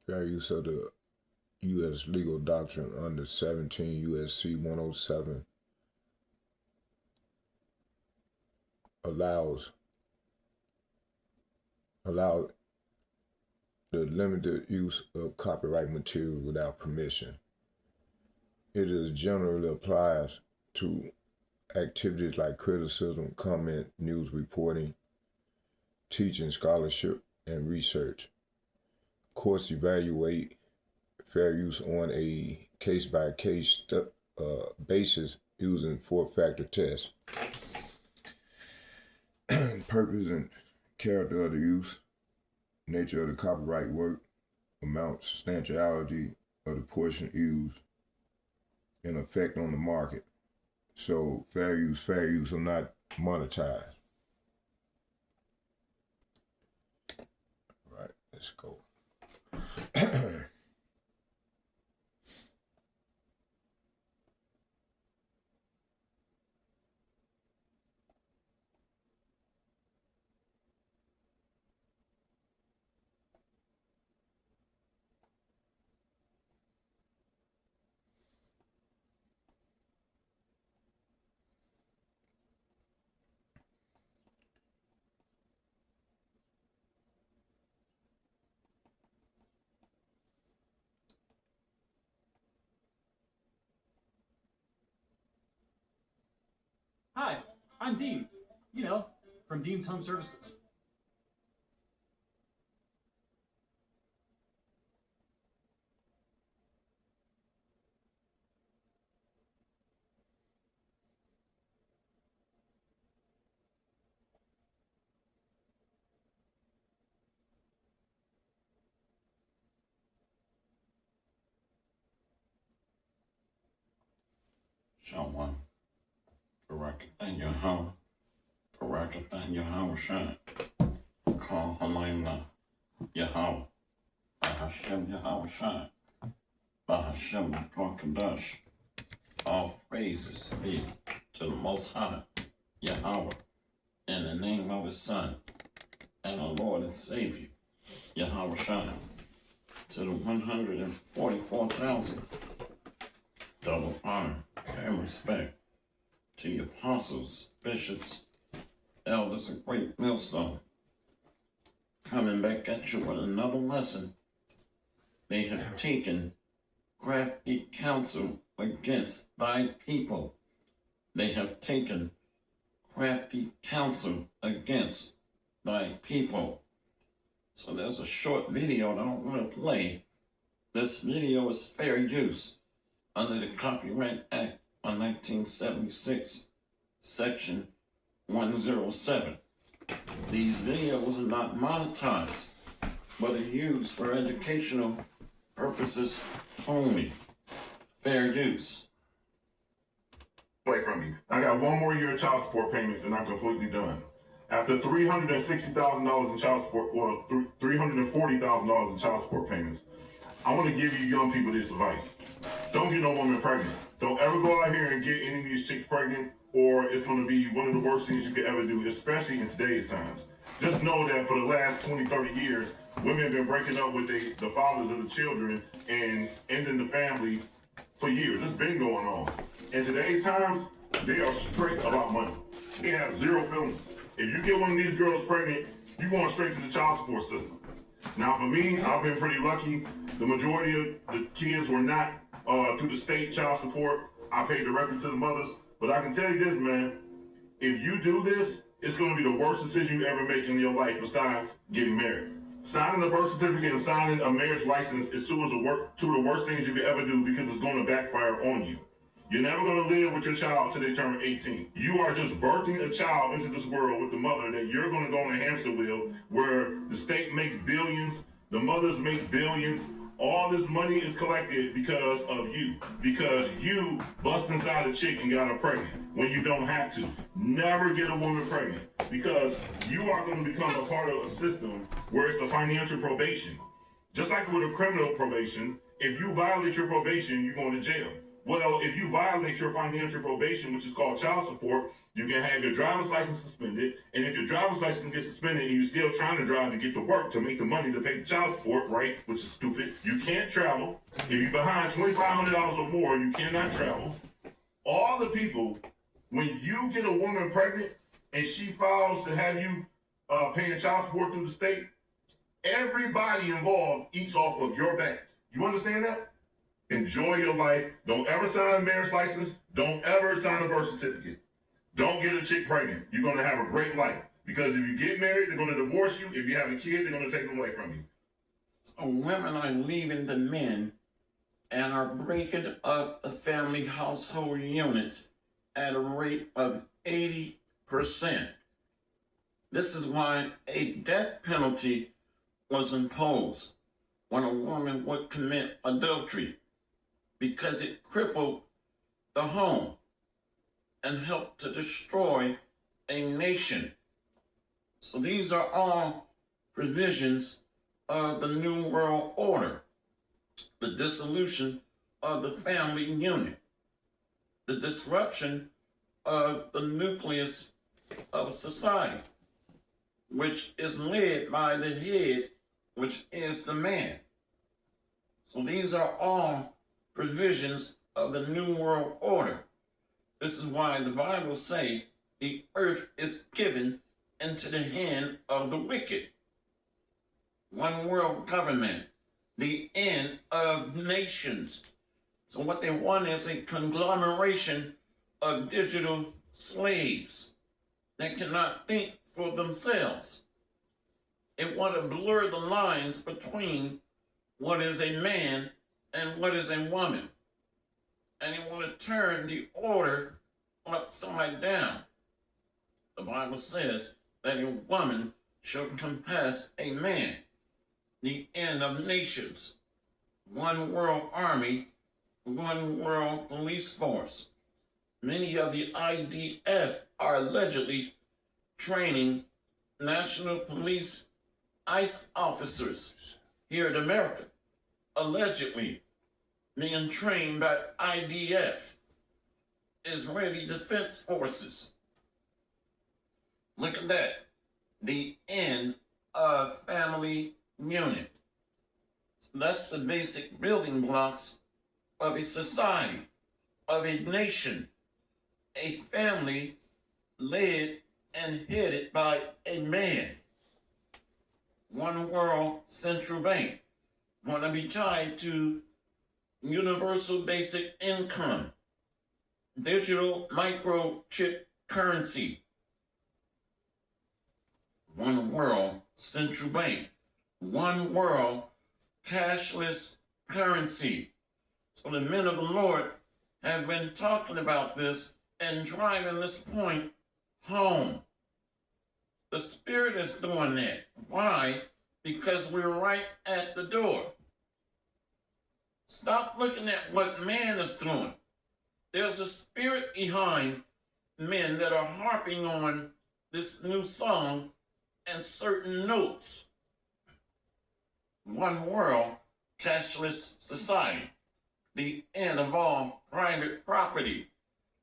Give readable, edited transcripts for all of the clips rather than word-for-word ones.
fair use of the U.S. legal doctrine under 17 U.S.C. 107 allows allow the limited use of copyright material without permission. It is generally applies to activities like criticism, comment, news reporting, teaching, scholarship, and research. Courts evaluate fair use on a case-by-case basis using four-factor tests. Purpose and character of the use, nature of the copyright work, amount, substantiality of the portion used, and effect on the market. So fair use are not monetized. Right, let's go. Hi, I'm Dean. You know, from Dean's Home Services. Someone, Barakathan Yahweh, Barakathan Yahweh Shai, call Halayna Yahweh, Bahashem Yahweh Shai, Bahashem Kadash. All praises be to the Most High, Yahweh, in the name of His Son, and our Lord and Savior, Yahweh Shai, to the 144,000. Double honor and respect to the apostles, bishops, elders of Great Millstone. Coming back at you with another lesson. They have taken crafty counsel against thy people. They have taken crafty counsel against thy people. So there's a short video that I don't want to play. This video is fair use under the Copyright Act of 1976, Section 107. These videos are not monetized, but are used for educational purposes only. Fair use. Away from me. I got one more year of child support payments and I'm completely done. After $360,000 in child support, well, $340,000 in child support payments, I want to give you young people this advice. Don't get no woman pregnant. Don't ever go out here and get any of these chicks pregnant, or it's going to be one of the worst things you could ever do, especially in today's times. Just know that for the last 20, 30 years, women have been breaking up with the fathers of the children and ending the family for years. It's been going on. In today's times, they are straight about money. They have zero feelings. If you get one of these girls pregnant, you're going straight to the child support system. Now, for me, I've been pretty lucky. The majority of the kids were not through the state child support. I paid directly to the mothers. But I can tell you this, man. If you do this, it's going to be the worst decision you ever make in your life besides getting married. Signing a birth certificate and signing a marriage license is two of the worst things you could ever do because it's going to backfire on you. You're never going to live with your child till they turn 18. You are just birthing a child into this world with the mother that you're going to go on a hamster wheel where the state makes billions, the mothers make billions. All this money is collected because of you. Because you bust inside a chick and got her pregnant when you don't have to. Never get a woman pregnant because you are going to become a part of a system where it's a financial probation. Just like with a criminal probation, if you violate your probation, you're going to jail. Well, if you violate your financial probation, which is called child support, you can have your driver's license suspended. And if your driver's license gets suspended and you're still trying to drive to get to work to make the money to pay the child support, right, which is stupid, you can't travel. If you're behind $2,500 or more, you cannot travel. All the people, when you get a woman pregnant and she files to have you paying child support through the state, everybody involved eats off of your back. You understand that? Enjoy your life. Don't ever sign a marriage license. Don't ever sign a birth certificate. Don't get a chick pregnant. You're going to have a great life. Because if you get married, they're going to divorce you. If you have a kid, they're going to take them away from you. So women are leaving the men and are breaking up the family household units at a rate of 80%. This is why a death penalty was imposed when a woman would commit adultery, because it crippled the home and helped to destroy a nation. So these are all provisions of the New World Order: the dissolution of the family unit, the disruption of the nucleus of society, which is led by the head, which is the man. So these are all provisions of the New World Order. This is why the Bible says the earth is given into the hand of the wicked. One world government, the end of nations. So what they want is a conglomeration of digital slaves that cannot think for themselves. They want to blur the lines between what is a man and what is a woman. And they want to turn the order upside down. The Bible says that a woman shall compass a man, the end of nations, one world army, one world police force. Many of the IDF are allegedly training National Police ICE officers here in America, allegedly being trained by IDF, Israeli Defense Forces. Look at that. The end of family unit. That's the basic building blocks of a society, of a nation, a family led and headed by a man. One world central bank, going to be tied to universal basic income, digital microchip currency. One world central bank, one world cashless currency. So the men of the Lord have been talking about this and driving this point home. The Spirit is doing that. Why? Because we're right at the door. Stop looking at what man is doing. There's a spirit behind men that are harping on this new song and certain notes. One world, cashless society. The end of all private property.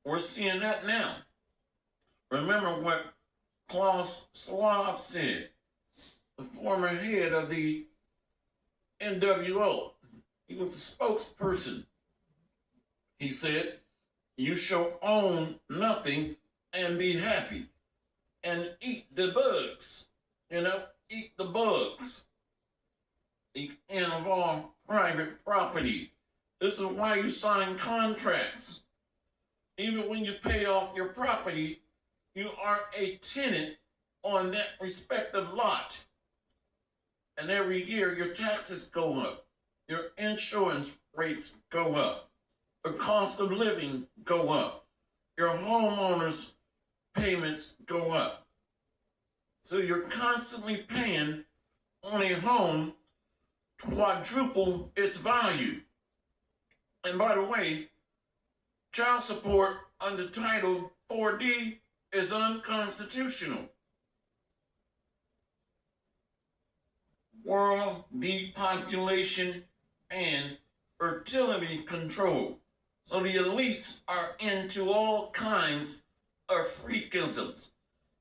We're seeing that now. Remember what Klaus Schwab said, the former head of the NWO. He was a spokesperson. He said, "You shall own nothing and be happy and eat the bugs." Eat the bugs. The end of all private property. This is why you sign contracts. Even when you pay off your property, you are a tenant on that respective lot. And every year your taxes go up, your insurance rates go up, the cost of living go up, your homeowners' payments go up. So you're constantly paying on a home quadruple its value. And by the way, child support under Title 4D is unconstitutional. World depopulation and fertility control. So the elites are into all kinds of freakisms.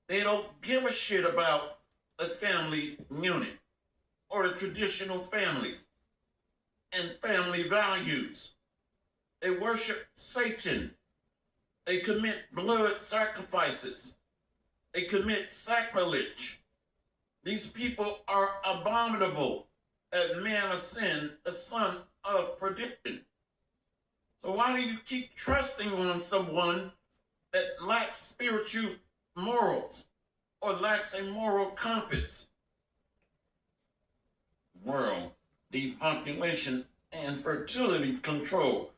They don't give a shit about the family unit or the traditional family and family values. They worship Satan. They commit blood sacrifices. They commit sacrilege. These people are abominable. That man of sin, the son of perdition. So why do you keep trusting on someone that lacks spiritual morals or lacks a moral compass? World depopulation and fertility control.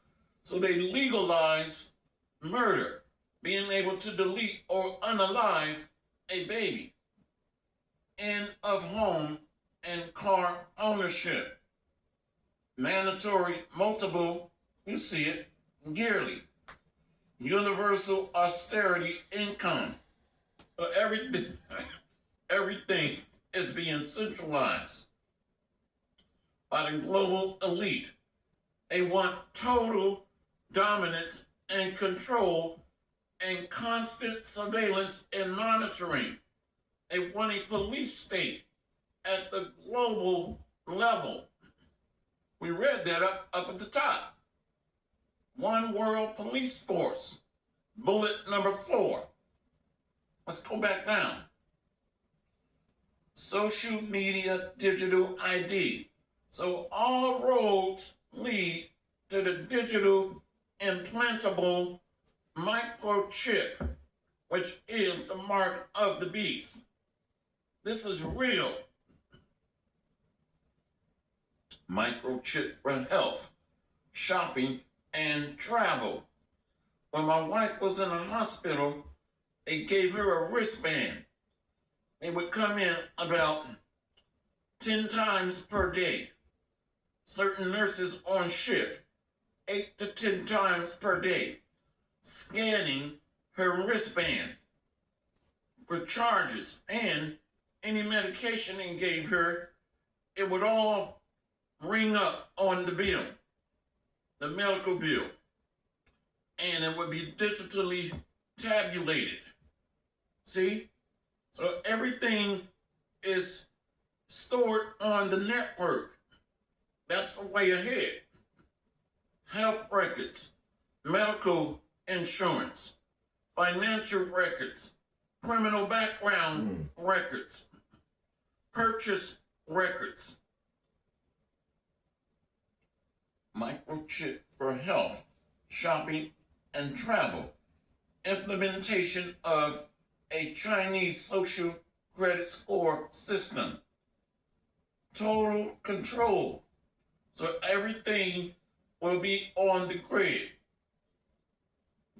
So they legalize murder, being able to delete or unalive a baby. End of home and car ownership. Mandatory multiple, you see it, yearly. Universal austerity income. So everything is being centralized by the global elite. They want total dominance and control and constant surveillance and monitoring. They want a police state at the global level. We read that up at the top. One world police force. Bullet number 4. Let's go back down. Social media digital ID. So all roads lead to the digital implantable microchip, which is the mark of the beast. This is real. Microchip for health, shopping, and travel. When my wife was in a hospital, they gave her a wristband. They would come in about 10 times per day. Certain nurses on shift, 8 to 10 times per day, scanning her wristband for charges and any medication they gave her, it would all ring up on the bill, the medical bill, and it would be digitally tabulated. See? So everything is stored on the network. That's the way ahead. Health records, medical insurance, financial records, criminal background records, purchase records. Microchip for health, shopping, and travel. Implementation of a Chinese social credit score system. Total control. So everything will be on the grid.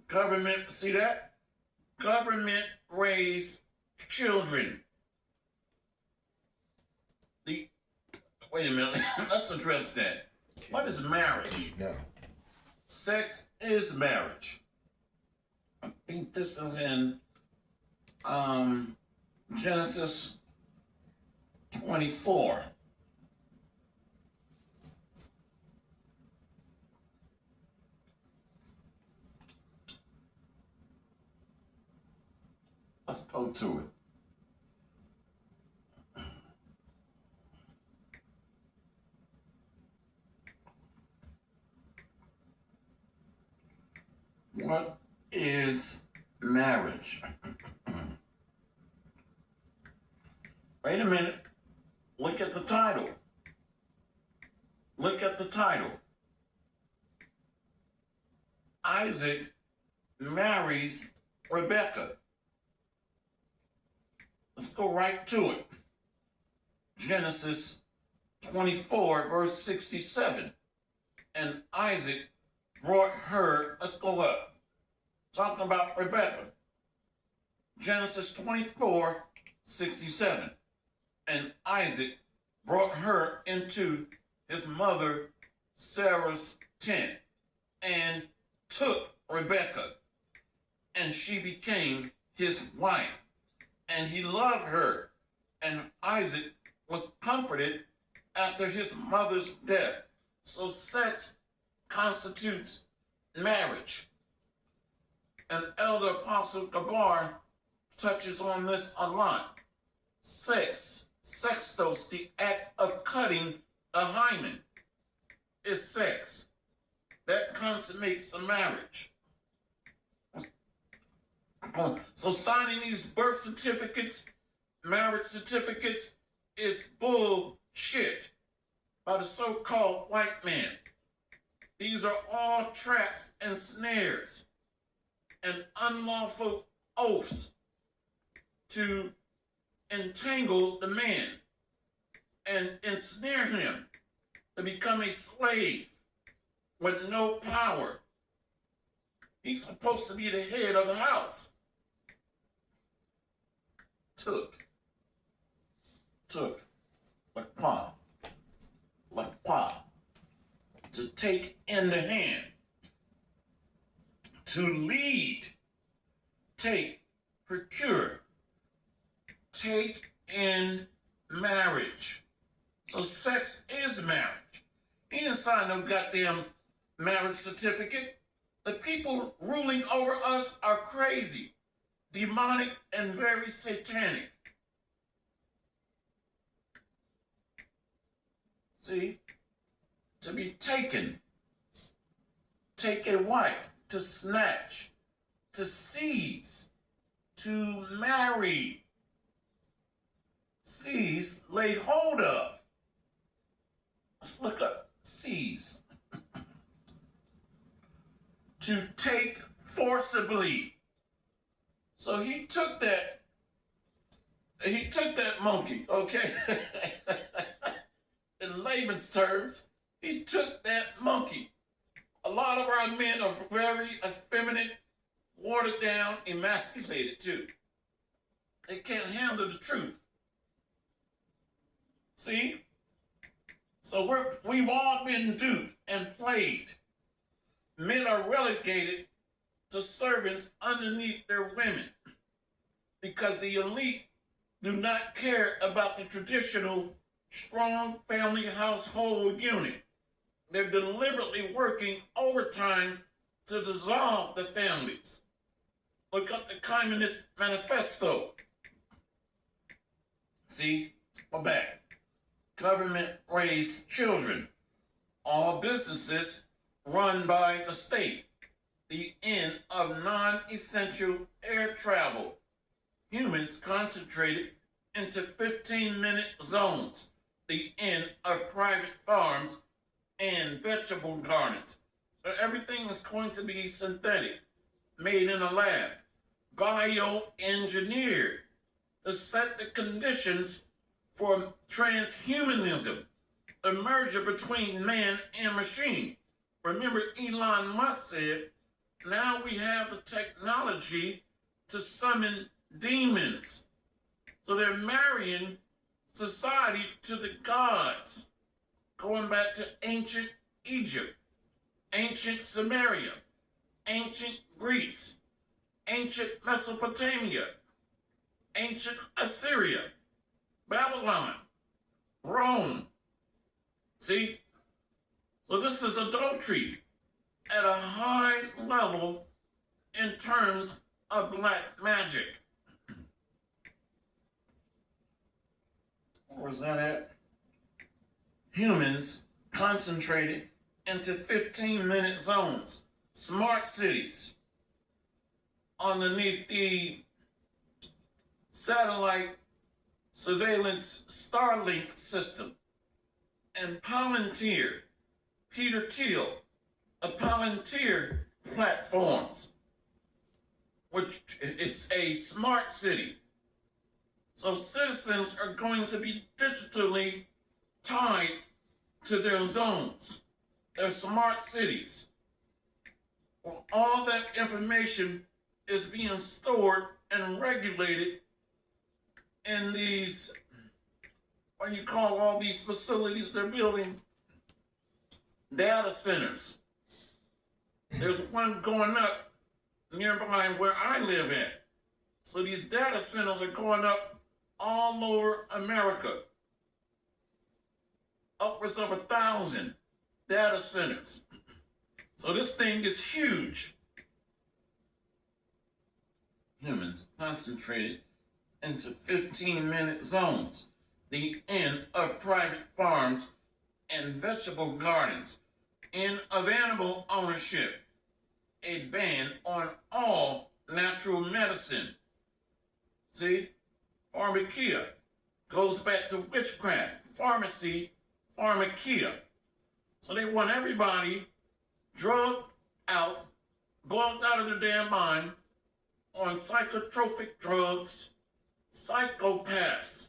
Government, see that? Government raised children. Wait a minute, let's address that. What is marriage? No. Sex is marriage. I think this is in Genesis 24. Let's go to it. What is marriage? Wait a minute. Look at the title. Look at the title. Isaac marries Rebekah. Let's go right to it. Genesis 24, verse 67. And Isaac brought her, let's go up. Talking about Rebekah. Genesis 24, 67. And Isaac brought her into his mother Sarah's tent and took Rebekah, and she became his wife. And he loved her, and Isaac was comforted after his mother's death. So sex constitutes marriage. And Elder Apostle Gabar touches on this a lot. Sextos, the act of cutting the hymen, is sex. That consummates the marriage. So signing these birth certificates, marriage certificates, is bullshit by the so-called white man. These are all traps and snares and unlawful oaths to entangle the man and ensnare him to become a slave with no power. He's supposed to be the head of the house. Took, like pa, to take in the hand, to lead, take, procure, take in marriage. So sex is marriage. He didn't sign no goddamn marriage certificate. The people ruling over us are crazy, demonic, and very satanic. See? To be taken, take a wife, to snatch, to seize, to marry. Seize, lay hold of. Let's look up seize. To take forcibly. So he took that monkey, okay? In layman's terms, he took that monkey. A lot of our men are very effeminate, watered down, emasculated too. They can't handle the truth. See? So we've all been duped and played. Men are relegated to servants underneath their women because the elite do not care about the traditional strong family household unit. They're deliberately working overtime to dissolve the families. Look up the Communist Manifesto. See, we're back. Government-raised children. All businesses run by the state. The end of non-essential air travel. Humans concentrated into 15-minute zones. The end of private farms and vegetable gardens. So everything is going to be synthetic, made in a lab, bioengineered to set the conditions for transhumanism, the merger between man and machine. Remember, Elon Musk said, now we have the technology to summon demons. So they're marrying society to the gods, going back to ancient Egypt, ancient Samaria, ancient Greece, ancient Mesopotamia, ancient Assyria, Babylon, Rome. See? So this is adultery at a high level in terms of black magic. Where was that at? Humans concentrated into 15-minute zones, smart cities, underneath the satellite surveillance Starlink system, and Palantir, Peter Thiel, a Palantir platforms, which is a smart city. So citizens are going to be digitally tied to their zones, their smart cities. Well, all that information is being stored and regulated in these, what do you call all these facilities they're building? Data centers. There's one going up nearby where I live at. So these data centers are going up all over America. Upwards of 1,000 data centers. So this thing is huge. Humans concentrated into 15-minute zones. The end of private farms and vegetable gardens. End of animal ownership. A ban on all natural medicine. See? Pharmakia goes back to witchcraft. Pharmacy, pharmakia. So they want everybody drugged out, bugged out of their damn mind on psychotropic drugs, psychopaths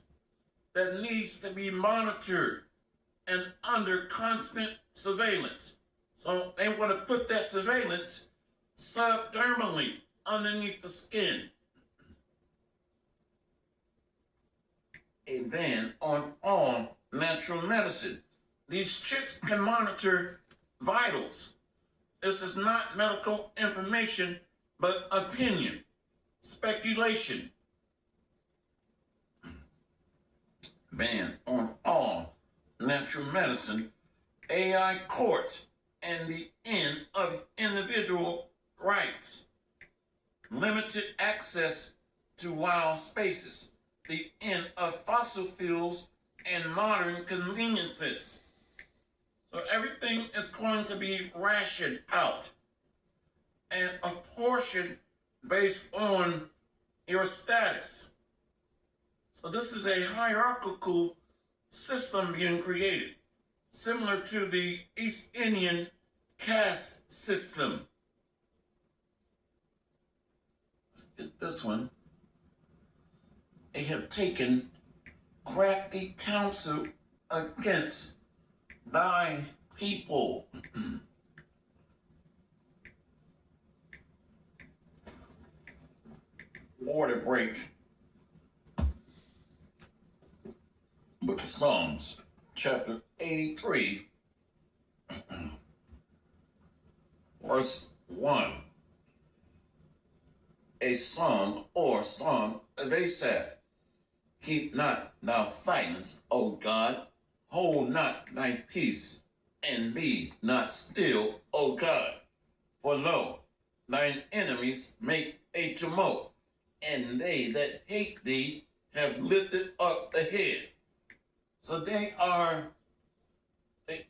that needs to be monitored and under constant surveillance. So they want to put that surveillance subdermally underneath the skin. A ban on all natural medicine. These chicks can monitor vitals. This is not medical information, but opinion, speculation. Ban on all natural medicine, AI courts, and the end of individual rights. Limited access to wild spaces. The end of fossil fuels and modern conveniences. So everything is going to be rationed out and apportioned based on your status. So this is a hierarchical system being created, similar to the East Indian caste system. Let's get this one. They have taken crafty counsel against thy people. Order break. Book of Psalms, chapter 83, verse 1. A song or psalm of Asaph. Keep not thou silence, O God. Hold not thy peace, and be not still, O God. For lo, thine enemies make a tumult, and they that hate thee have lifted up the head. So the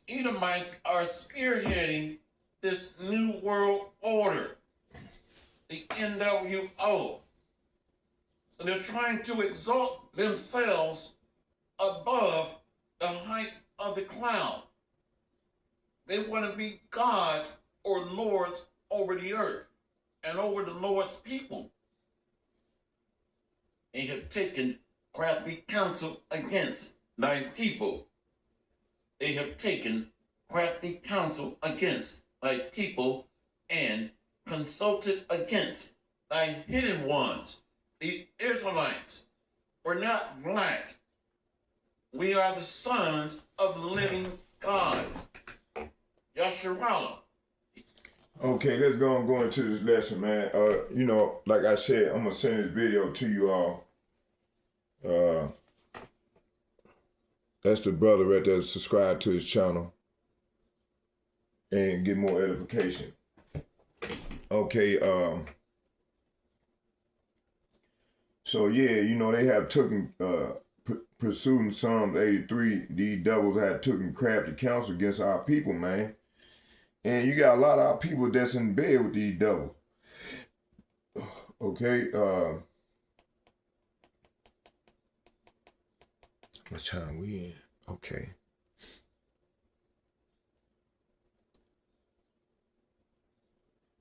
Edomites are spearheading this new world order, the NWO. So they're trying to exalt themselves above the heights of the cloud. They want to be gods or lords over the earth and over the Lord's people. They have taken crafty counsel against thy people. They have taken crafty counsel against thy people and consulted against thy hidden ones. The Israelites were not black. We are the sons of the living God. Yasharallah. Okay, let's go into this lesson, man. Like I said, I'm gonna send this video to you all. That's the brother right there. Subscribe to his channel and get more edification. Okay, so yeah, they have taken pursuing Psalms 83. These devils have taken crafty counsel against our people, man. And you got a lot of our people that's in bed with these devils. Okay, what time we in? Okay.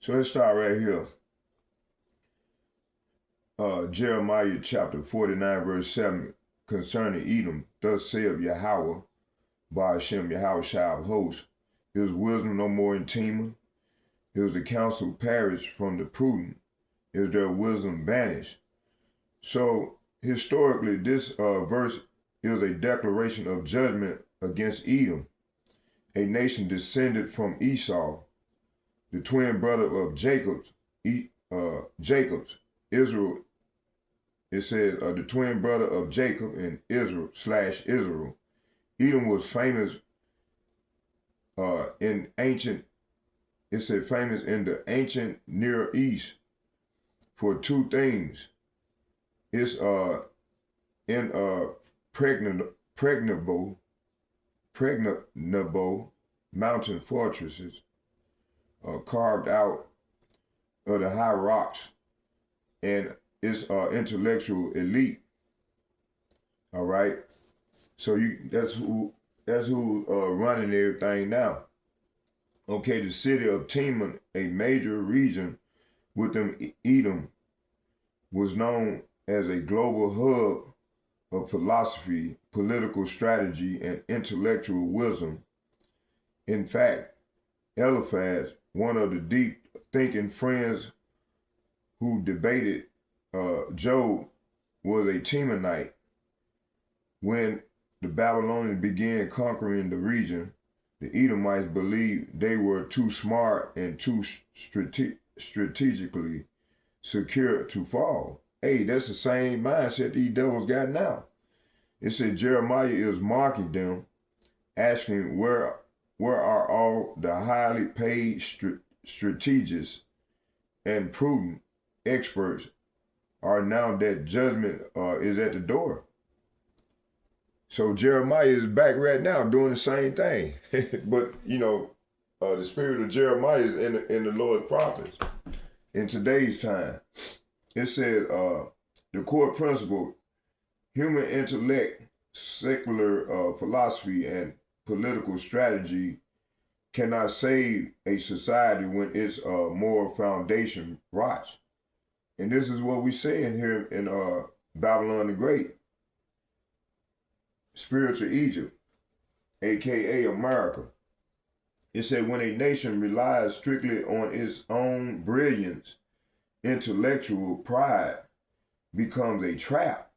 So let's start right here. Jeremiah chapter 49, verse 7, concerning Edom, thus saith Yahweh, Ba'ashem Yahweh Shah of hosts, is wisdom no more in Teman? Is the counsel perished from the prudent? Is their wisdom banished? So historically, this verse is a declaration of judgment against Edom, a nation descended from Esau, the twin brother of Jacob's, Israel. It says the twin brother of Jacob and Israel. Edom was famous in ancient it said famous in the ancient Near East for two things. It's pregnable mountain fortresses carved out of the high rocks, and its intellectual elite. All right, so that's who running everything now. Okay, the city of Timon, a major region within Edom, was known as a global hub of philosophy, political strategy, and intellectual wisdom. In fact, Eliphaz, one of the deep thinking friends who debated Job, was a Temanite. When the Babylonians began conquering the region, the Edomites believed they were too smart and too strategically secure to fall. Hey, that's the same mindset these devils got now. It said Jeremiah is marking them, asking where are all the highly paid strategists and prudent experts are now that judgment is at the door. So Jeremiah is back right now doing the same thing. But, the spirit of Jeremiah is in the Lord's prophets in today's time. It says the core principle, human intellect, secular philosophy, and political strategy cannot save a society when its moral foundation rots. And this is what we see in here in Babylon the Great. Spiritual Egypt, aka America. It said when a nation relies strictly on its own brilliance, intellectual pride becomes a trap.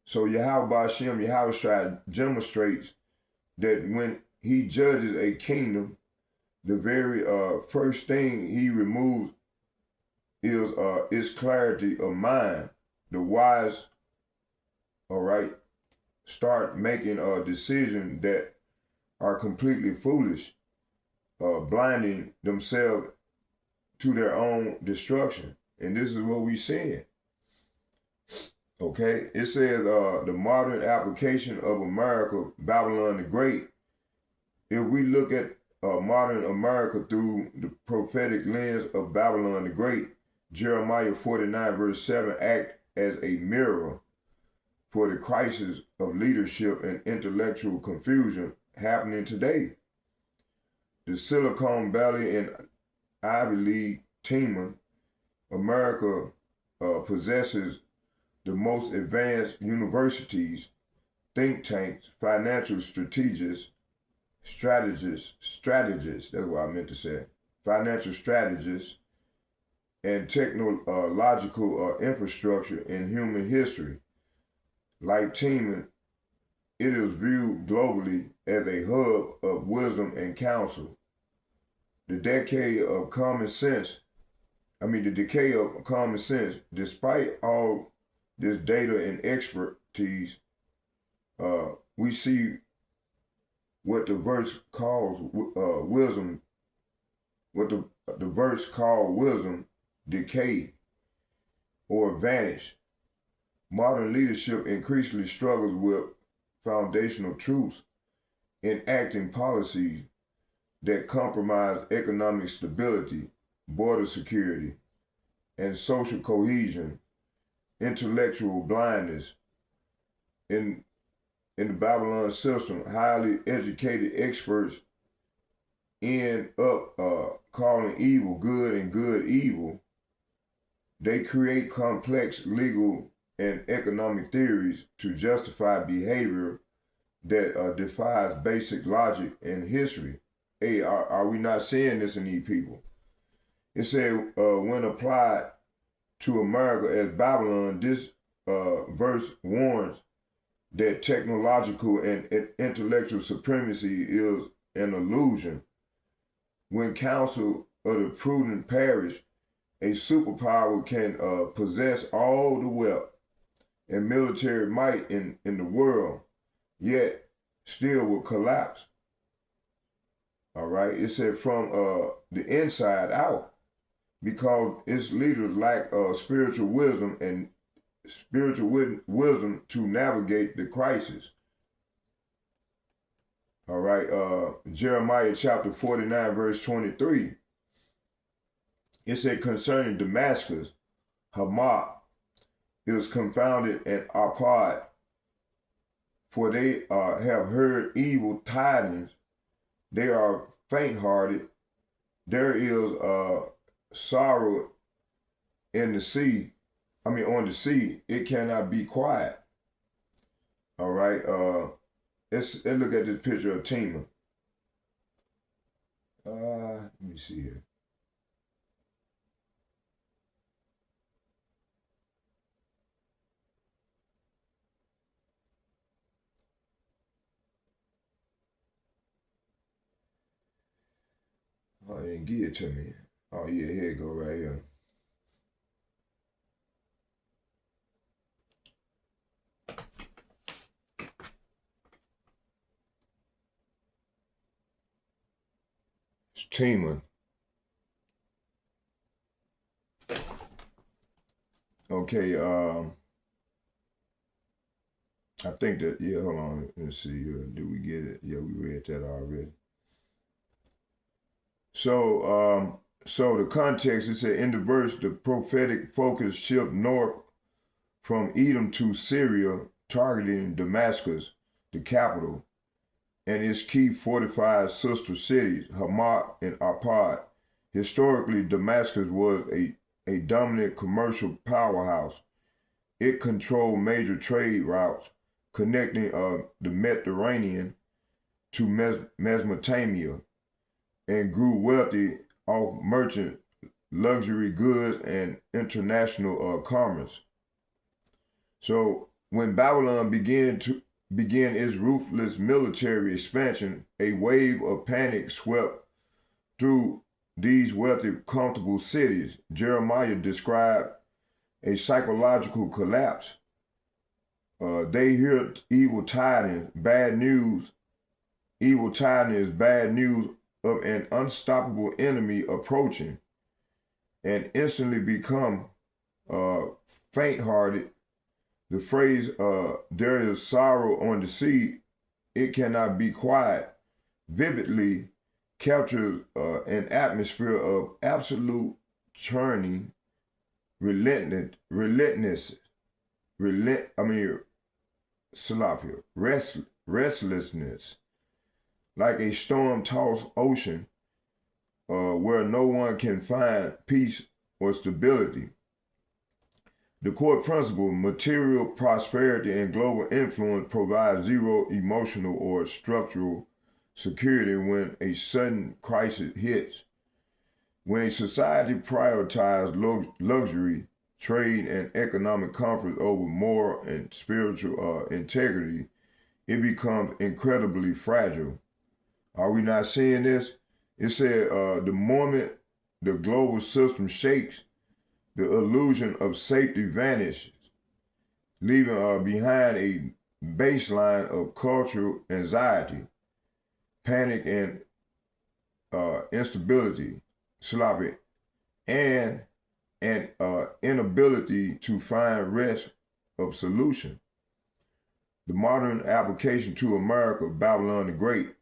So Yahweh Shai demonstrates that when he judges a kingdom, the very first thing he removes is its clarity of mind. The wise, all right, start making decisions that are completely foolish, blinding themselves to their own destruction. And this is what we're seeing. Okay, it says the modern application of America, Babylon the Great. If we look at modern America through the prophetic lens of Babylon the Great, Jeremiah 49 verse 7 act as a mirror for the crisis of leadership and intellectual confusion happening today. The Silicon Valley and Ivy League Timon, America possesses the most advanced universities, think tanks, financial strategists, that's what I meant to say, financial strategists, and technological infrastructure in human history. Like Timon, it is viewed globally as a hub of wisdom and counsel. The decay of common sense, despite all this data and expertise, we see what the verse calls wisdom, decay or vanish. Modern leadership increasingly struggles with foundational truths, enacting policies that compromise economic stability, border security, and social cohesion, intellectual blindness. In the Babylon system, highly educated experts end up calling evil good and good evil. They create complex legal and economic theories to justify behavior that defies basic logic and history. Hey, are we not seeing this in these people? It said when applied to America as Babylon, this verse warns that technological and intellectual supremacy is an illusion. When counsel of the prudent perish, a superpower can possess all the wealth and military might in the world, yet still will collapse. All right. It said from the inside out, because its leaders lack spiritual wisdom and wisdom to navigate the crisis. All right. Jeremiah chapter 49, verse 23. It said concerning Damascus, Hamath is confounded and Arpad, for they have heard evil tidings. They are faint-hearted. There is sorrow in the sea. On the sea, it cannot be quiet. All right. Let's look at this picture of Tima. Let me see here. Oh, it didn't give it to me. Oh yeah, here it go right here. It's Tima. Okay, I think that, yeah, hold on, let's see here. Did we get it? Yeah, we read that already. So the context, it said in the verse, the prophetic focus shift north from Edom to Syria, targeting Damascus, the capital, and its key fortified sister cities, Hamath and Arpad. Historically, Damascus was a dominant commercial powerhouse. It controlled major trade routes connecting the Mediterranean to Mesopotamia, and grew wealthy off merchant luxury goods and international commerce. So when Babylon began its ruthless military expansion, a wave of panic swept through these wealthy, comfortable cities. Jeremiah described a psychological collapse. They hear evil tidings, bad news. Evil tidings is bad news of an unstoppable enemy approaching, and instantly become faint-hearted. The phrase, there is sorrow on the sea, it cannot be quiet, vividly captures an atmosphere of absolute churning, restlessness, like a storm-tossed ocean where no one can find peace or stability. The core principle, material prosperity and global influence, provide zero emotional or structural security when a sudden crisis hits. When a society prioritizes luxury, trade, and economic comfort over moral and spiritual integrity, it becomes incredibly fragile. Are we not seeing this? It said the moment the global system shakes, the illusion of safety vanishes, leaving behind a baseline of cultural anxiety, panic, and instability, and an inability to find rest of solution. The modern application to America, Babylon the Great,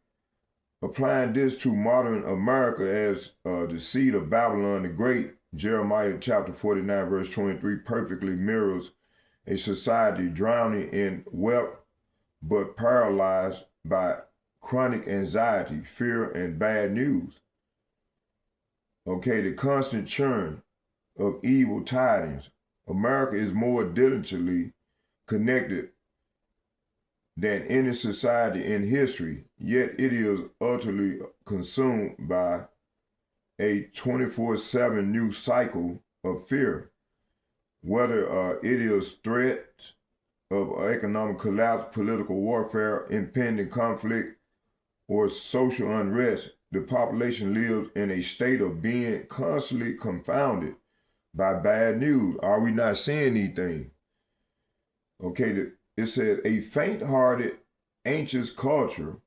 applying this to modern America as the seed of Babylon the Great, Jeremiah chapter 49, verse 23, perfectly mirrors a society drowning in wealth but paralyzed by chronic anxiety, fear, and bad news. Okay, the constant churn of evil tidings. America is more diligently connected than any society in history, yet it is utterly consumed by a 24/7 news cycle of fear, whether it is threats of economic collapse, political warfare, impending conflict, or social unrest. The population lives in a state of being constantly confounded by bad news. Are we not seeing anything? Okay, it says a faint-hearted, anxious culture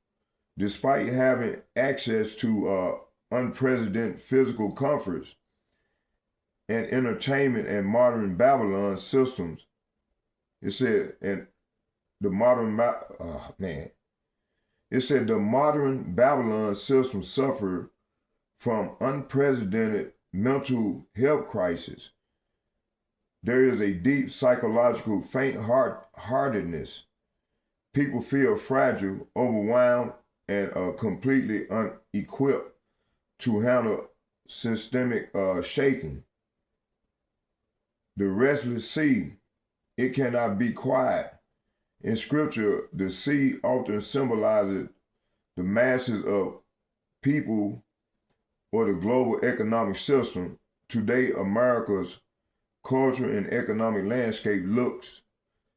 Despite having access to unprecedented physical comforts and entertainment and modern Babylon systems, it said, and the modern, it said the modern Babylon system suffered from unprecedented mental health crisis. There is a deep psychological faint-heartedness. People feel fragile, overwhelmed, and completely unequipped to handle systemic shaking. The restless sea, it cannot be quiet. In scripture, the sea often symbolizes the masses of people or the global economic system. Today, America's cultural and economic landscape looks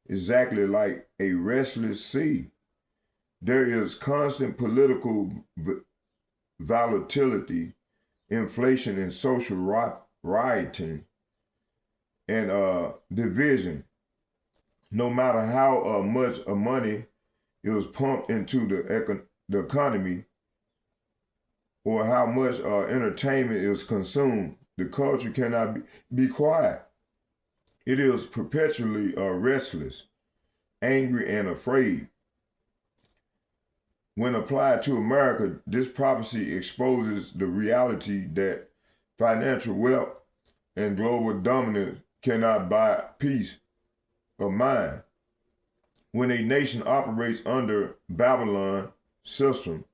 exactly like a restless sea. There is constant political volatility, inflation, and social rioting, and division. No matter how much money is pumped into the economy or how much entertainment is consumed, the culture cannot be quiet. It is perpetually restless, angry, and afraid. When applied to America, this prophecy exposes the reality that financial wealth and global dominance cannot buy peace of mind. When a nation operates under Babylon system,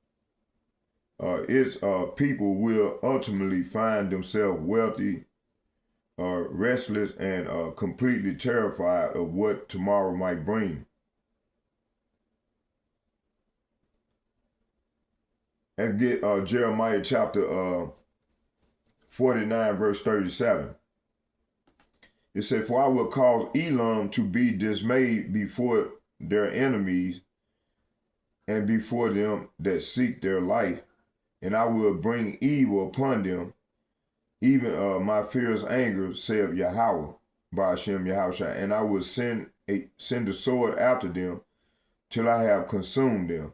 its people will ultimately find themselves wealthy, restless, and completely terrified of what tomorrow might bring. And get Jeremiah chapter 49, verse 37. It said, "For I will cause Elam to be dismayed before their enemies and before them that seek their life, and I will bring evil upon them, even my fierce anger, saith Yahweh, by Hashem Yahushua, and I will send the sword after them till I have consumed them."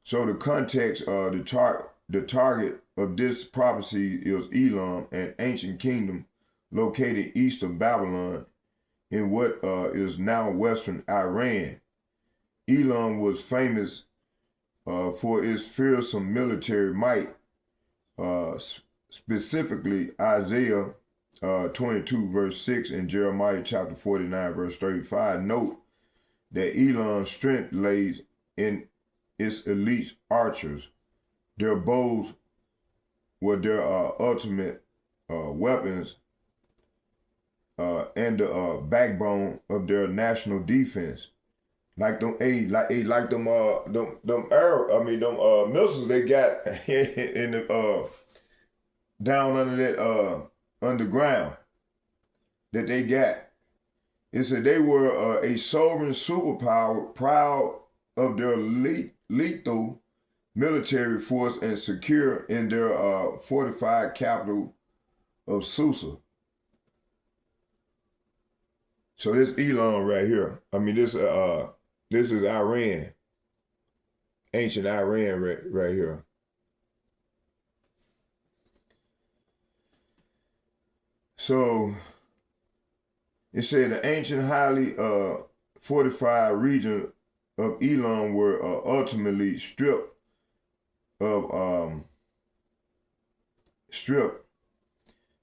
So the context, the target of this prophecy is Elam, an ancient kingdom located east of Babylon in what is now western Iran. Elam was famous for its fearsome military might, specifically Isaiah 22 verse 6 and Jeremiah chapter 49 verse 35 note that Elam's strength lays in its elite archers. Their bows were their ultimate weapons and the backbone of their national defense. Like them missiles they got in the down under that underground that they got. It said they were a sovereign superpower, proud of their lethal military force and secure in their fortified capital of Susa. So this Elam right here, this is Iran, ancient Iran right here. So it said the ancient highly fortified region of Elam were ultimately stripped.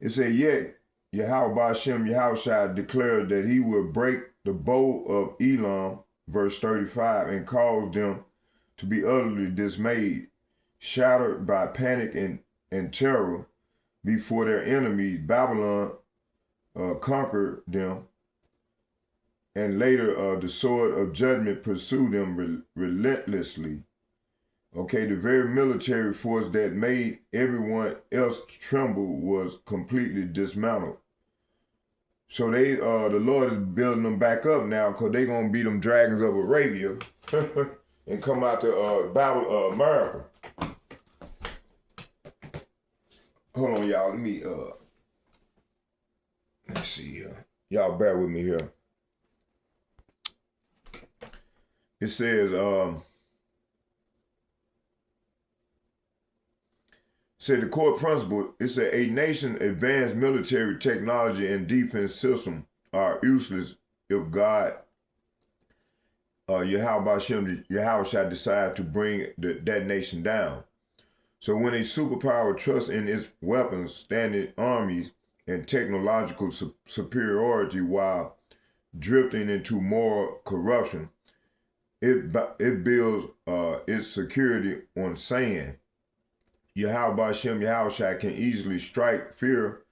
It said, yet Yahweh Ba'Shem Yahushua declared that he would break the bow of Elam, verse 35, and cause them to be utterly dismayed, shattered by panic and terror before their enemies. Babylon conquered them, and later the sword of judgment pursued them relentlessly. Okay, the very military force that made everyone else tremble was completely dismantled. So they, the Lord is building them back up now, because they're going to be them dragons of Arabia and come out to America. Hold on, y'all. Let's see here. Y'all bear with me here. It says, Said the core principle, it said a nation's advanced military technology and defense system are useless if God, Yahweh shall decide to bring that nation down. So when a superpower trusts in its weapons, standing armies, and technological superiority while drifting into moral corruption, it builds its security on sand. Yahweh can easily strike fear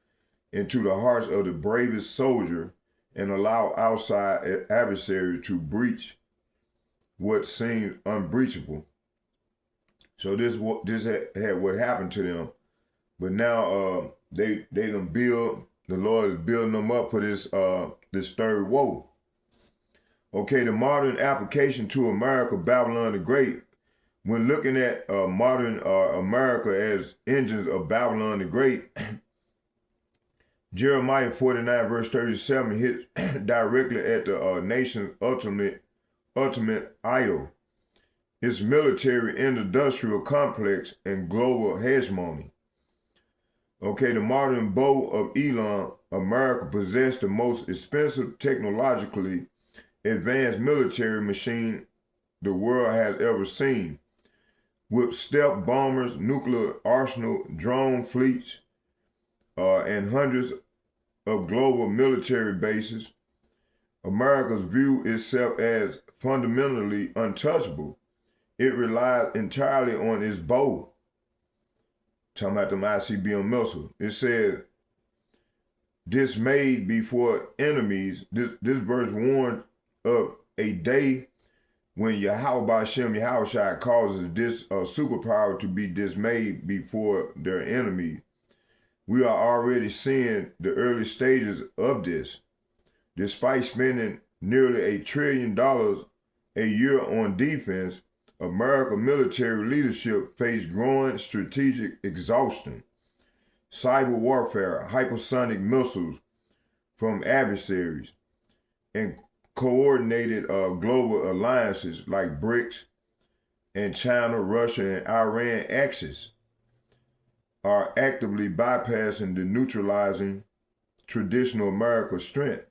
into the hearts of the bravest soldier and allow outside adversaries to breach what seems unbreachable. So this had what happened to them, but now they done build. The Lord is building them up for this third woe. Okay, the modern application to America, Babylon the Great. When looking at modern America as engines of Babylon the Great, Jeremiah 49 verse 37 hits directly at the nation's ultimate idol, its military industrial complex and global hegemony. Okay, the modern bow of Elon, America possessed the most expensive, technologically advanced military machine the world has ever seen, with stealth bombers, nuclear arsenal, drone fleets, and hundreds of global military bases. America's view itself as fundamentally untouchable. It relies entirely on its bow. Talking about them ICBM missiles. It said, dismayed before enemies. This verse warns of a day when Yahweh causes this superpower to be dismayed before their enemy. We are already seeing the early stages of this. Despite spending nearly $1 trillion a year on defense, American military leadership faced growing strategic exhaustion. Cyber warfare, hypersonic missiles from adversaries, and coordinated global alliances like BRICS and China, Russia, and Iran axis are actively bypassing the neutralizing traditional American strength.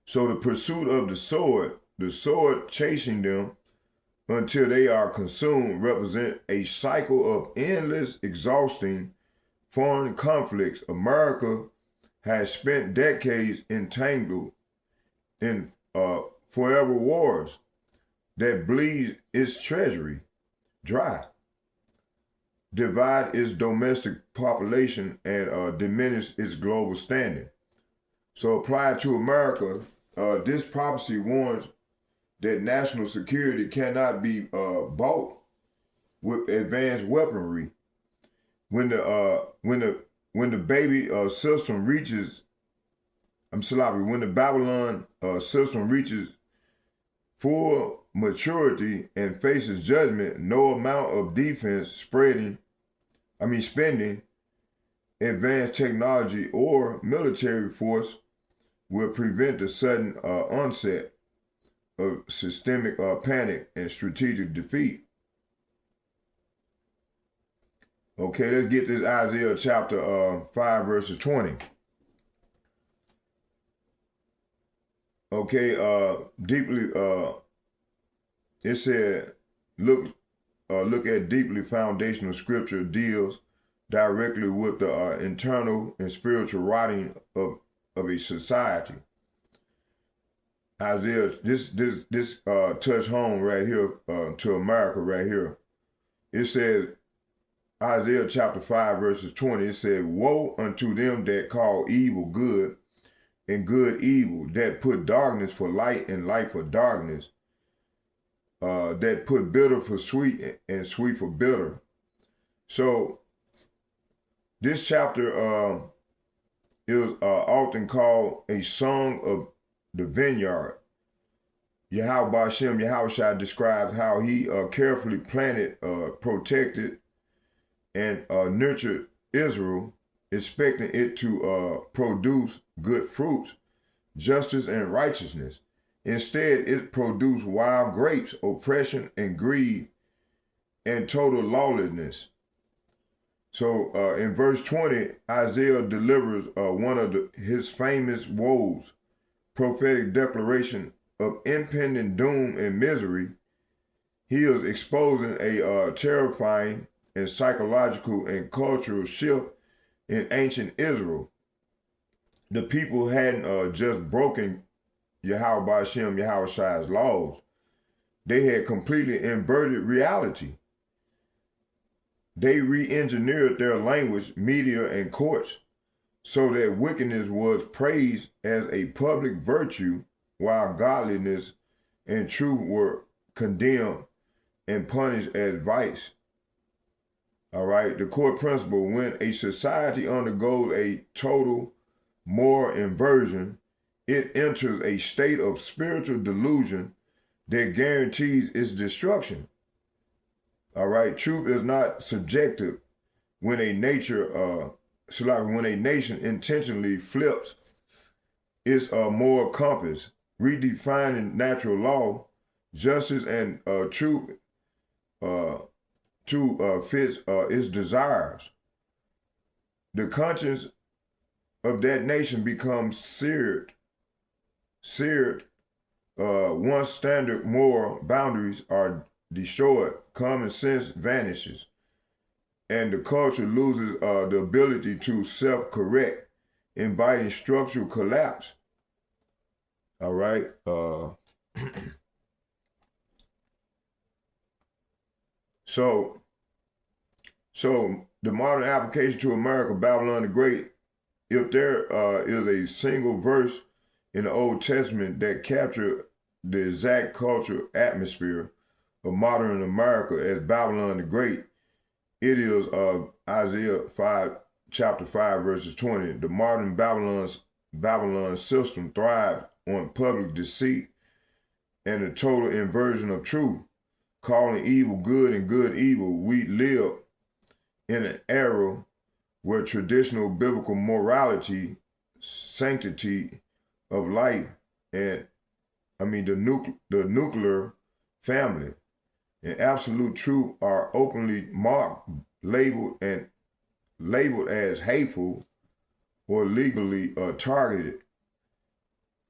So the pursuit of the sword chasing them until they are consumed, represent a cycle of endless, exhausting foreign conflicts. America has spent decades entangled in forever wars that bleed its treasury dry, divide its domestic population, and diminish its global standing. So applied to America, this prophecy warns that national security cannot be bought with advanced weaponry. When the baby system reaches, when the Babylon system reaches full maturity and faces judgment, no amount of defense spending, advanced technology or military force will prevent the sudden onset of systemic panic and strategic defeat. Okay, let's get this Isaiah chapter 5 verses 20. Okay, it said, look at deeply foundational scripture deals directly with the internal and spiritual rotting of a society. Isaiah, this touch home right here to America right here. It says, Isaiah chapter 5 verses 20, it said, woe unto them that call evil good and good evil, that put darkness for light and light for darkness, that put bitter for sweet and sweet for bitter. So this chapter is often called a song of the vineyard. Yahweh describes how he carefully planted, protected, and nurtured Israel, expecting it to produce good fruits, justice, and righteousness. Instead, it produced wild grapes, oppression, and greed, and total lawlessness. So in verse 20, Isaiah delivers one of his famous woes, prophetic declaration of impending doom and misery. He is exposing a terrifying and psychological and cultural shift in ancient Israel. The people hadn't just broken Yahweh Ba'Shem, Yahweh Shai's laws. They had completely inverted reality. They re-engineered their language, media, and courts so that wickedness was praised as a public virtue while godliness and truth were condemned and punished as vice. All right, the core principle: when a society undergoes a total moral inversion, it enters a state of spiritual delusion that guarantees its destruction. All right, truth is not subjective when a when a nation intentionally flips its moral compass, redefining natural law, justice, and truth to fit its desires. The conscience of that nation becomes seared. Once standard moral boundaries are destroyed, common sense vanishes, and the culture loses the ability to self-correct, inviting structural collapse. All right. So the modern application to America, Babylon the Great, if there is a single verse in the Old Testament that captured the exact cultural atmosphere of modern America as Babylon the Great, it is Isaiah 5, chapter 5, verses 20. The modern Babylon system thrives on public deceit and a total inversion of truth, calling evil good and good evil. We live in an era where traditional biblical morality, sanctity of life, and the nuclear family and absolute truth are openly marked, labeled as hateful or legally targeted.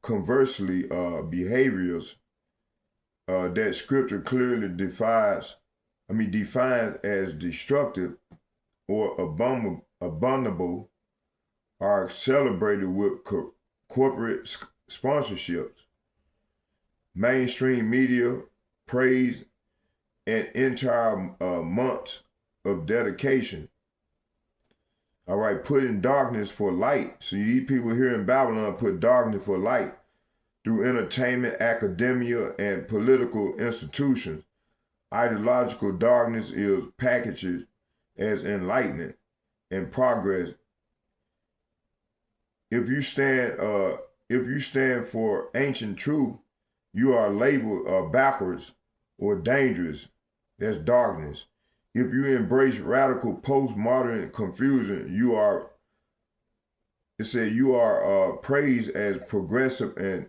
Conversely, behaviors that Scripture clearly defines as destructive or abominable are celebrated with corporate sponsorships, mainstream media praise, and entire months of dedication. All right, putting darkness for light. So these people here in Babylon put darkness for light through entertainment, academia, and political institutions. Ideological darkness is packaged as enlightenment and progress. If you stand for ancient truth, you are labeled backwards or dangerous. That's darkness. If you embrace radical postmodern confusion, you are praised as progressive and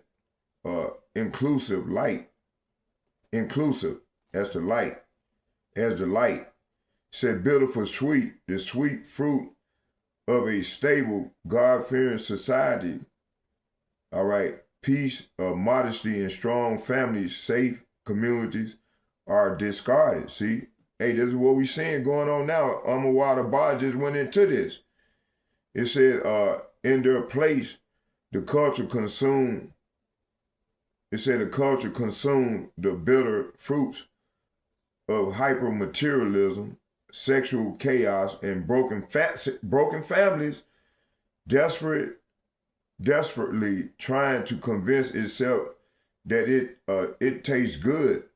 inclusive light. Inclusive as the light. As the light. Said beautiful sweet, the sweet fruit of a stable, God-fearing society. All right. Peace, modesty, and strong families, safe communities are discarded. See? Hey, this is what we're seeing going on now. Amawada Ba just went into this. It said, in their place, the culture consumed the bitter fruits of hyper-materialism, sexual chaos, and broken families, desperately trying to convince itself that it tastes good.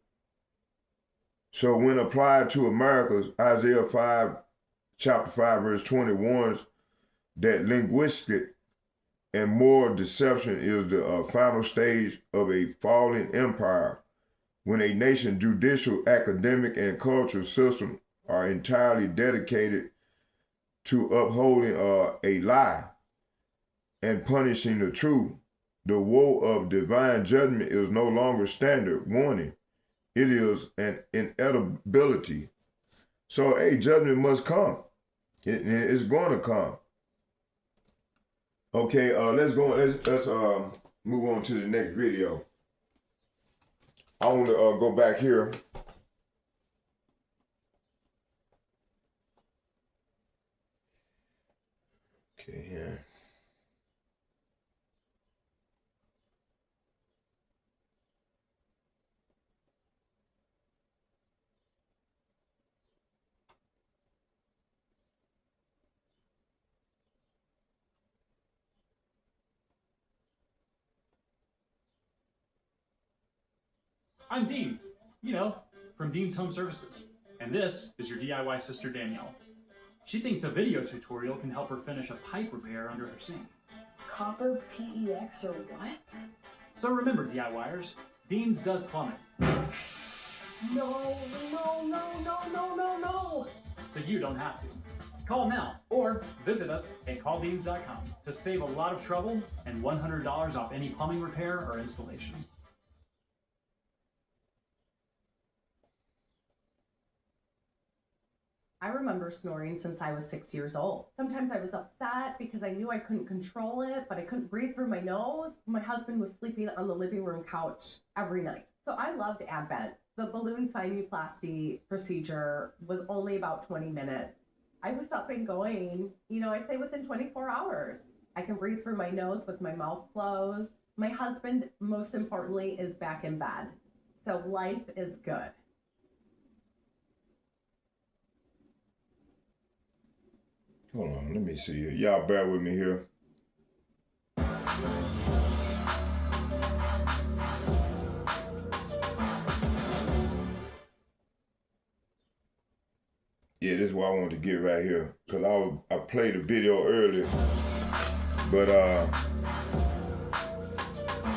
So when applied to America, Isaiah 5, chapter 5, verse 20 warns that linguistic and moral deception is the final stage of a falling empire, when a nation's judicial, academic, and cultural system are entirely dedicated to upholding a lie and punishing the truth. The woe of divine judgment is no longer standard warning. It is an inevitability. So, judgment must come. It's going to come. Okay, let's go. Let's move on to the next video. I want to go back here. Okay, yeah. I'm Dean, you know, from Dean's Home Services. And this is your DIY sister Danielle. She thinks a video tutorial can help her finish a pipe repair under her sink. Copper PEX or what? So remember, DIYers, Dean's does plumbing. No. So you don't have to. Call now or visit us at calldeans.com to save a lot of trouble and $100 off any plumbing repair or installation. I remember snoring since I was 6 years old. Sometimes I was upset because I knew I couldn't control it, but I couldn't breathe through my nose. My husband was sleeping on the living room couch every night. So I loved Advent. The balloon sinuplasty procedure was only about 20 minutes. I was up and going, I'd say within 24 hours. I can breathe through my nose with my mouth closed. My husband, most importantly, is back in bed. So life is good. Hold on, let me see here. Y'all bear with me here. Yeah, this is what I wanted to get right here. Cause I played a video earlier, but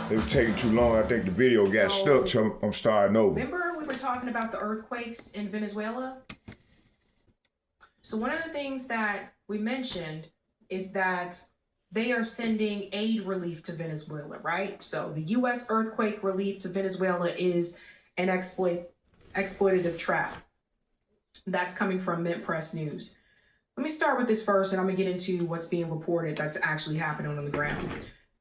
it was taking too long. I think the video got stuck, so I'm starting over. Remember we were talking about the earthquakes in Venezuela? So one of the things that we mentioned is that they are sending aid relief to Venezuela, right? So the U.S. earthquake relief to Venezuela is an exploitative trap. That's coming from Mint Press News. Let me start with this first, and I'm gonna get into what's being reported that's actually happening on the ground.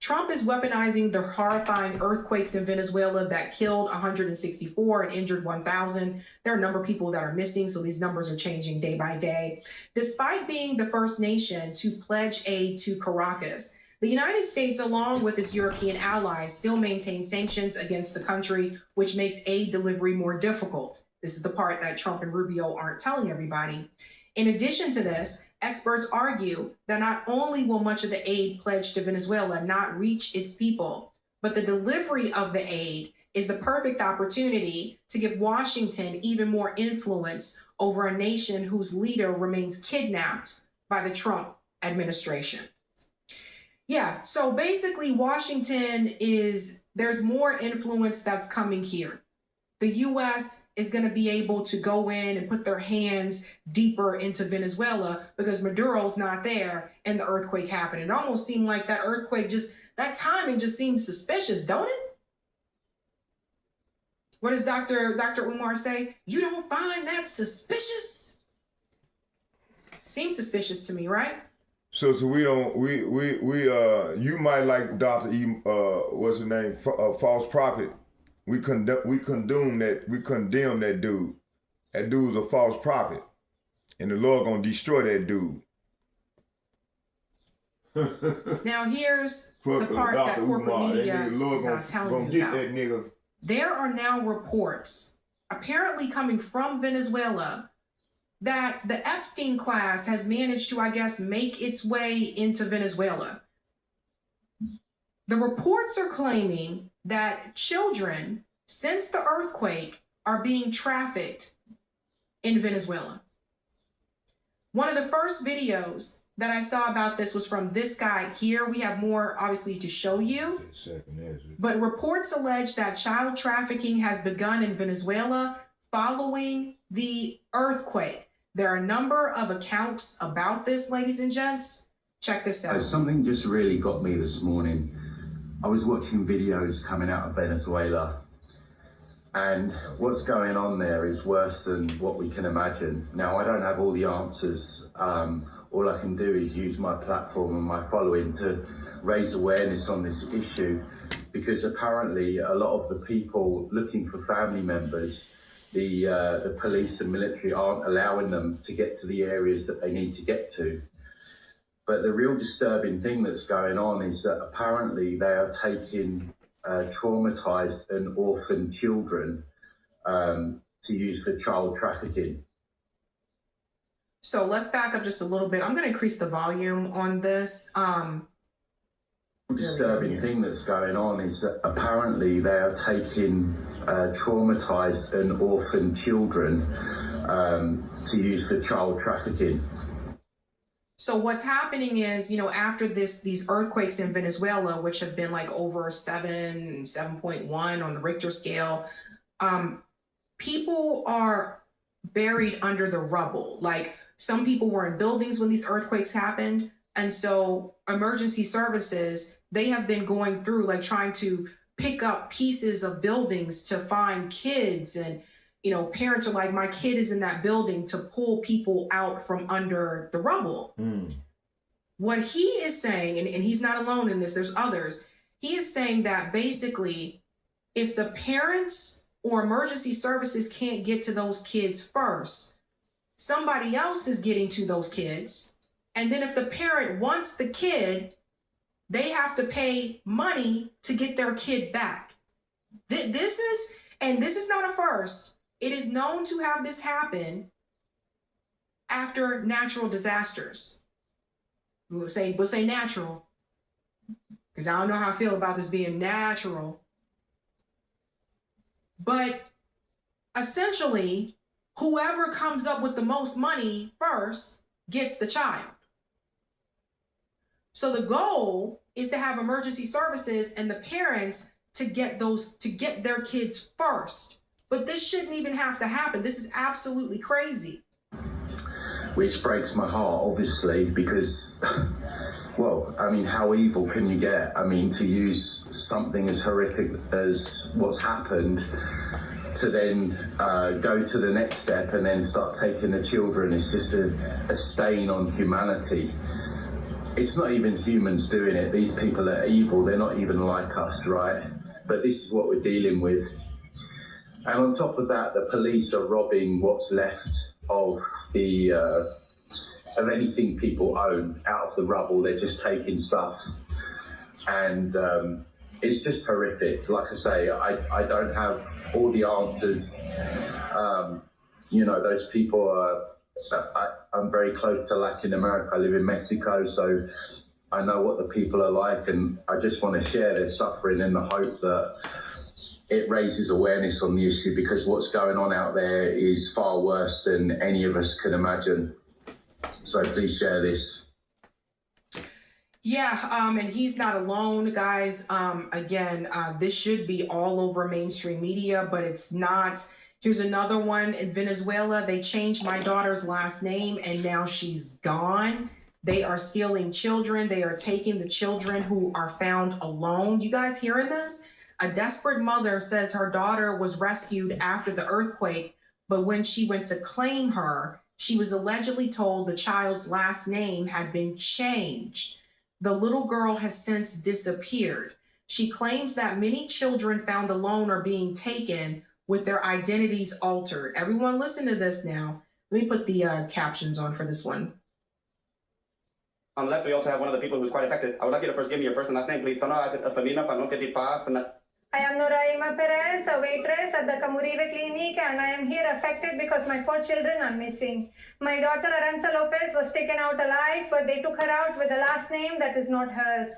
Trump is weaponizing the horrifying earthquakes in Venezuela that killed 164 and injured 1,000. There are a number of people that are missing, so these numbers are changing day by day. Despite being the first nation to pledge aid to Caracas, the United States, along with its European allies, still maintain sanctions against the country, which makes aid delivery more difficult. This is the part that Trump and Rubio aren't telling everybody. In addition to this, experts argue that not only will much of the aid pledged to Venezuela not reach its people, but the delivery of the aid is the perfect opportunity to give Washington even more influence over a nation whose leader remains kidnapped by the Trump administration. Yeah, so basically Washington there's more influence that's coming here. The U.S. is going to be able to go in and put their hands deeper into Venezuela because Maduro's not there and the earthquake happened. It almost seemed like that earthquake that timing just seems suspicious, don't it? What does Dr. Umar say? You don't find that suspicious? Seems suspicious to me, right? So you might like Dr. What's his name? False prophet. We condemn that dude. That dude's a false prophet. And the Lord gonna destroy that dude. Now here's the part that corporate media is not telling you about. That nigga. There are now reports, apparently coming from Venezuela, that the Epstein class has managed to, I guess, make its way into Venezuela. The reports are claiming that children, since the earthquake, are being trafficked in Venezuela. One of the first videos that I saw about this was from this guy here. We have more, obviously, to show you. But reports allege that child trafficking has begun in Venezuela following the earthquake. There are a number of accounts about this, ladies and gents. Check this out. Something just really got me this morning. I was watching videos coming out of Venezuela, and what's going on there is worse than what we can imagine. Now, I don't have all the answers All I can do is use my platform and my following to raise awareness on this issue, because apparently a lot of the people looking for family members, the police and military aren't allowing them to get to the areas that they need to get to. But the real disturbing thing that's going on is that apparently they are taking traumatized and orphaned children to use for child trafficking. So let's back up just a little bit. I'm going to increase the volume on this. The disturbing thing that's going on is that apparently they are taking traumatized and orphaned children to use for child trafficking. So what's happening is, after these earthquakes in Venezuela, which have been like over 7.1 on the Richter scale, people are buried under the rubble. Like, some people were in buildings when these earthquakes happened. And so emergency services, they have been going through, like, trying to pick up pieces of buildings to find kids. And, parents are like, my kid is in that building, to pull people out from under the rubble. What he is saying, and he's not alone in this, there's others. He is saying that basically, if the parents or emergency services can't get to those kids first, somebody else is getting to those kids. And then if the parent wants the kid, they have to pay money to get their kid back. This is not a first. It is known to have this happen after natural disasters. We'll say natural, because I don't know how I feel about this being natural. But essentially, whoever comes up with the most money first gets the child. So the goal is to have emergency services and the parents to get their kids first. But this shouldn't even have to happen. This is absolutely crazy. Which breaks my heart, obviously, because, well, I mean, how evil can you get? I mean, to use something as horrific as what's happened to then go to the next step and then start taking the children is just a stain on humanity. It's not even humans doing it. These people are evil. They're not even like us, right? But this is what we're dealing with. And on top of that, the police are robbing what's left of of anything people own out of the rubble. They're just taking stuff. And it's just horrific. Like I say, I don't have all the answers. Those people are, I'm very close to Latin America. I live in Mexico, so I know what the people are like, and I just want to share their suffering in the hope that it raises awareness on the issue, because what's going on out there is far worse than any of us can imagine. So please share this. Yeah, and he's not alone, guys. Again, this should be all over mainstream media, but it's not. Here's another one in Venezuela. They changed my daughter's last name and now she's gone. They are stealing children. They are taking the children who are found alone. You guys hearing this? A desperate mother says her daughter was rescued after the earthquake, but when she went to claim her, she was allegedly told the child's last name had been changed. The little girl has since disappeared. She claims that many children found alone are being taken with their identities altered. Everyone listen to this now. Let me put the captions on for this one. On the left, we also have one of the people who's quite affected. I would like you to first give me your first and last name, please. I am Noraima Perez, a waitress at the Camurive Clinic, and I am here affected because my 4 children are missing. My daughter Aranza Lopez was taken out alive, but they took her out with a last name that is not hers.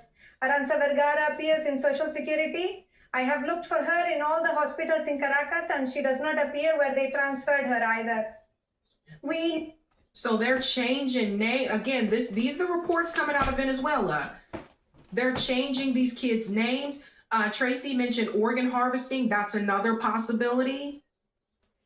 Aranza Vergara appears in Social Security. I have looked for her in all the hospitals in Caracas, and she does not appear where they transferred her either. So they're changing name again. These are the reports coming out of Venezuela. They're changing these kids' names. Tracy mentioned organ harvesting. That's another possibility.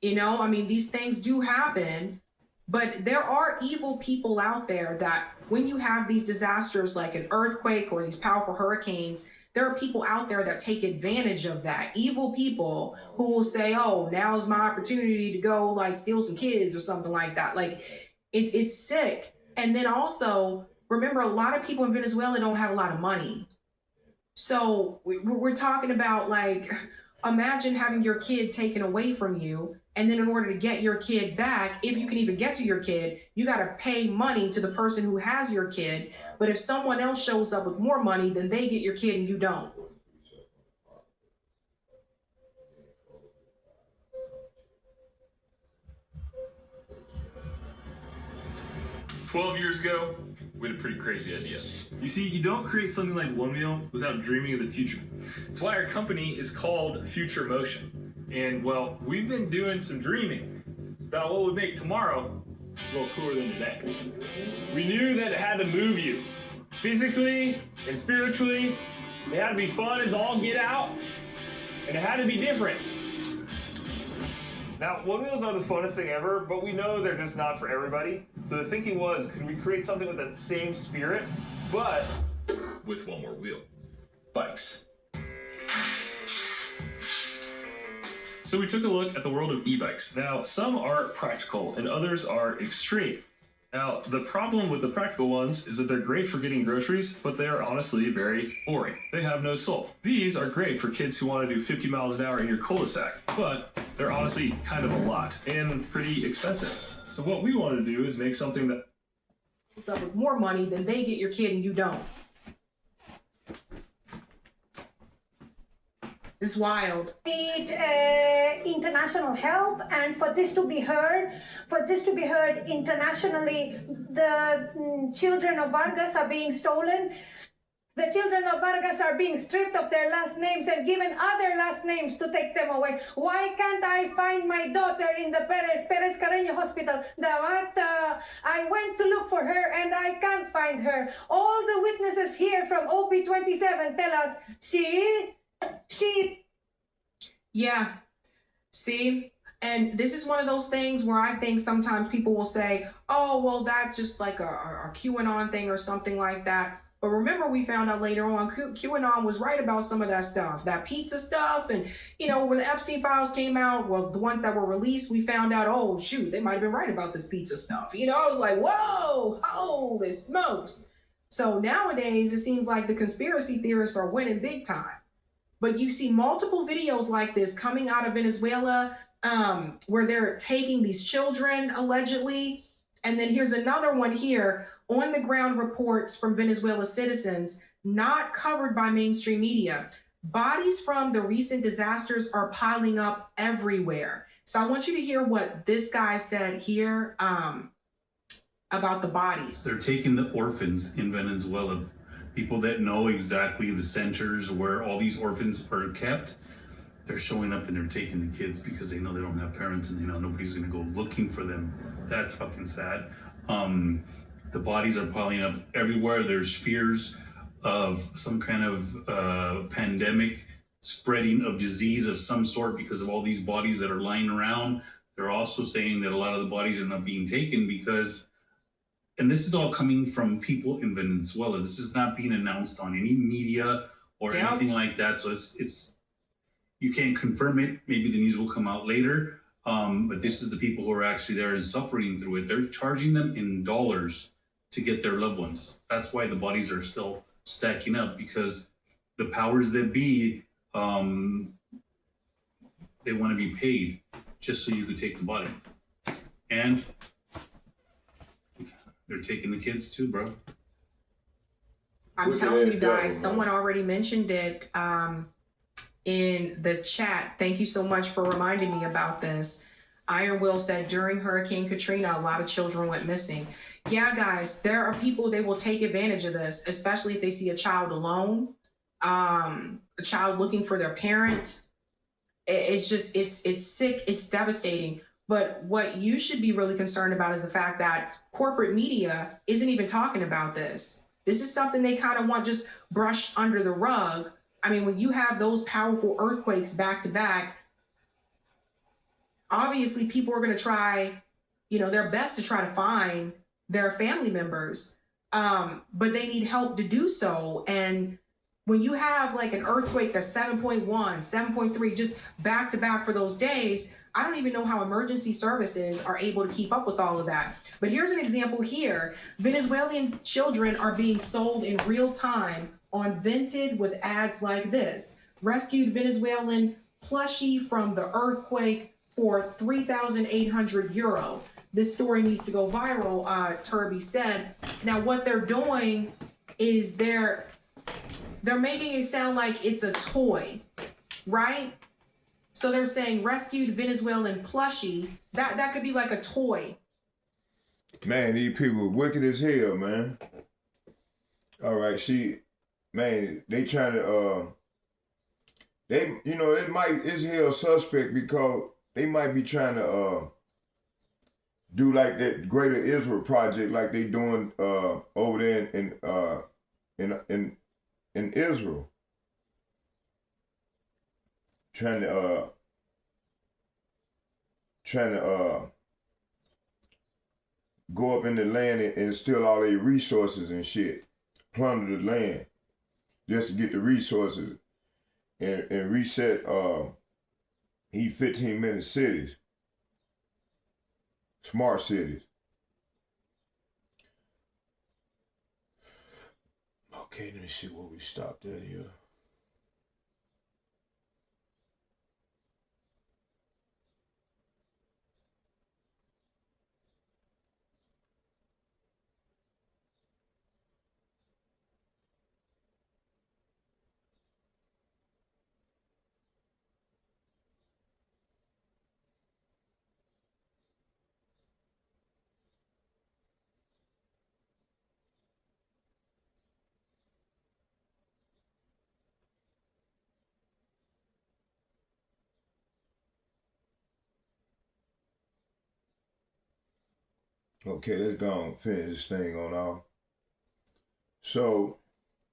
These things do happen, but there are evil people out there that when you have these disasters like an earthquake or these powerful hurricanes, there are people out there that take advantage of that. Evil people who will say, oh, now's my opportunity to go steal some kids or something like that. It's sick. And then also, remember, a lot of people in Venezuela don't have a lot of money. So we're talking about, like, imagine having your kid taken away from you. And then in order to get your kid back, if you can even get to your kid, you got to pay money to the person who has your kid. But if someone else shows up with more money, then they get your kid and you don't. "12 years ago, we had a pretty crazy idea. You see, you don't create something like One Meal without dreaming of the future. It's why our company is called Future Motion. And, well, we've been doing some dreaming about what would make tomorrow a little cooler than today. We knew that it had to move you, physically and spiritually. It had to be fun as all get out, and it had to be different. Now, One Meals are the funnest thing ever, but we know they're just not for everybody. So the thinking was, could we create something with that same spirit, but with one more wheel? Bikes. So we took a look at the world of e-bikes. Now, some are practical and others are extreme. Now, the problem with the practical ones is that they're great for getting groceries, but they are honestly very boring. They have no soul. These are great for kids who want to do 50 miles an hour in your cul-de-sac, but they're honestly kind of a lot and pretty expensive. So what we want to do is make something that What's up with more money than they get your kid and you don't. It's wild. Need international help, and for this to be heard, internationally, the children of Vargas are being stolen. The children of Vargas are being stripped of their last names and given other last names to take them away. Why can't I find my daughter in the Perez Carreño Hospital? I went to look for her and I can't find her. All the witnesses here from OP27 tell us she. Yeah. See? And this is one of those things where I think sometimes people will say, oh, well, that's just like a QAnon thing or something like that. But remember, we found out later on, QAnon was right about some of that stuff, that pizza stuff. And, you know, when the Epstein files came out, well, the ones that were released, we found out, oh, shoot, they might have been right about this pizza stuff. You know, I was like, whoa, holy smokes. So nowadays, it seems like the conspiracy theorists are winning big time. But you see multiple videos like this coming out of Venezuela, where they're taking these children, allegedly. And then here's another one here, on the ground reports from Venezuela citizens, not covered by mainstream media. Bodies from the recent disasters are piling up everywhere. So I want you to hear what this guy said here about the bodies. They're taking the orphans in Venezuela, people that know exactly the centers where all these orphans are kept. They're showing up and they're taking the kids because they know they don't have parents and they know nobody's gonna go looking for them. That's fucking sad. The bodies are piling up everywhere. There's fears of some kind of pandemic spreading of disease of some sort because of all these bodies that are lying around. They're also saying that a lot of the bodies are not being taken because, and this is all coming from people in Venezuela. This is not being announced on any media or anything like that. So it's you can't confirm it. Maybe the news will come out later. But this is the people who are actually there and suffering through it. They're charging them in dollars to get their loved ones. That's why the bodies are still stacking up, because the powers that be, they want to be paid just so you could take the body. And they're taking the kids too, bro. I'm telling you guys, someone already mentioned it in the chat. Thank you so much for reminding me about this. Iron Will said during Hurricane Katrina, a lot of children went missing. Yeah, guys, there are people, they will take advantage of this, especially if they see a child alone, a child looking for their parent. It's just, it's sick, it's devastating. But what you should be really concerned about is the fact that corporate media isn't even talking about this. This is something they kind of want just brushed under the rug. I mean, when you have those powerful earthquakes back to back, obviously people are going to try, you know, their best to try to find their family members, but they need help to do so. And when you have like an earthquake that's 7.1, 7.3, just back to back for those days, I don't even know how emergency services are able to keep up with all of that. But here's an example here. Venezuelan children are being sold in real time on Vinted with ads like this. Rescued Venezuelan plushie from the earthquake for 3,800 euro. This story needs to go viral, Turby said. Now what they're doing is they're making it sound like it's a toy, right? So they're saying rescued Venezuelan plushie. That could be like a toy. Man, these people are wicked as hell, man. All right, man, they trying to, it's hell suspect because they might be trying to, do like that Greater Israel project, like they doing over there in Israel, trying to go up in the land and steal all their resources and shit, plunder the land, just to get the resources and reset 15-minute cities, smart cities. Okay, let me see where we stopped at here. Okay, let's go and finish this thing on off. So,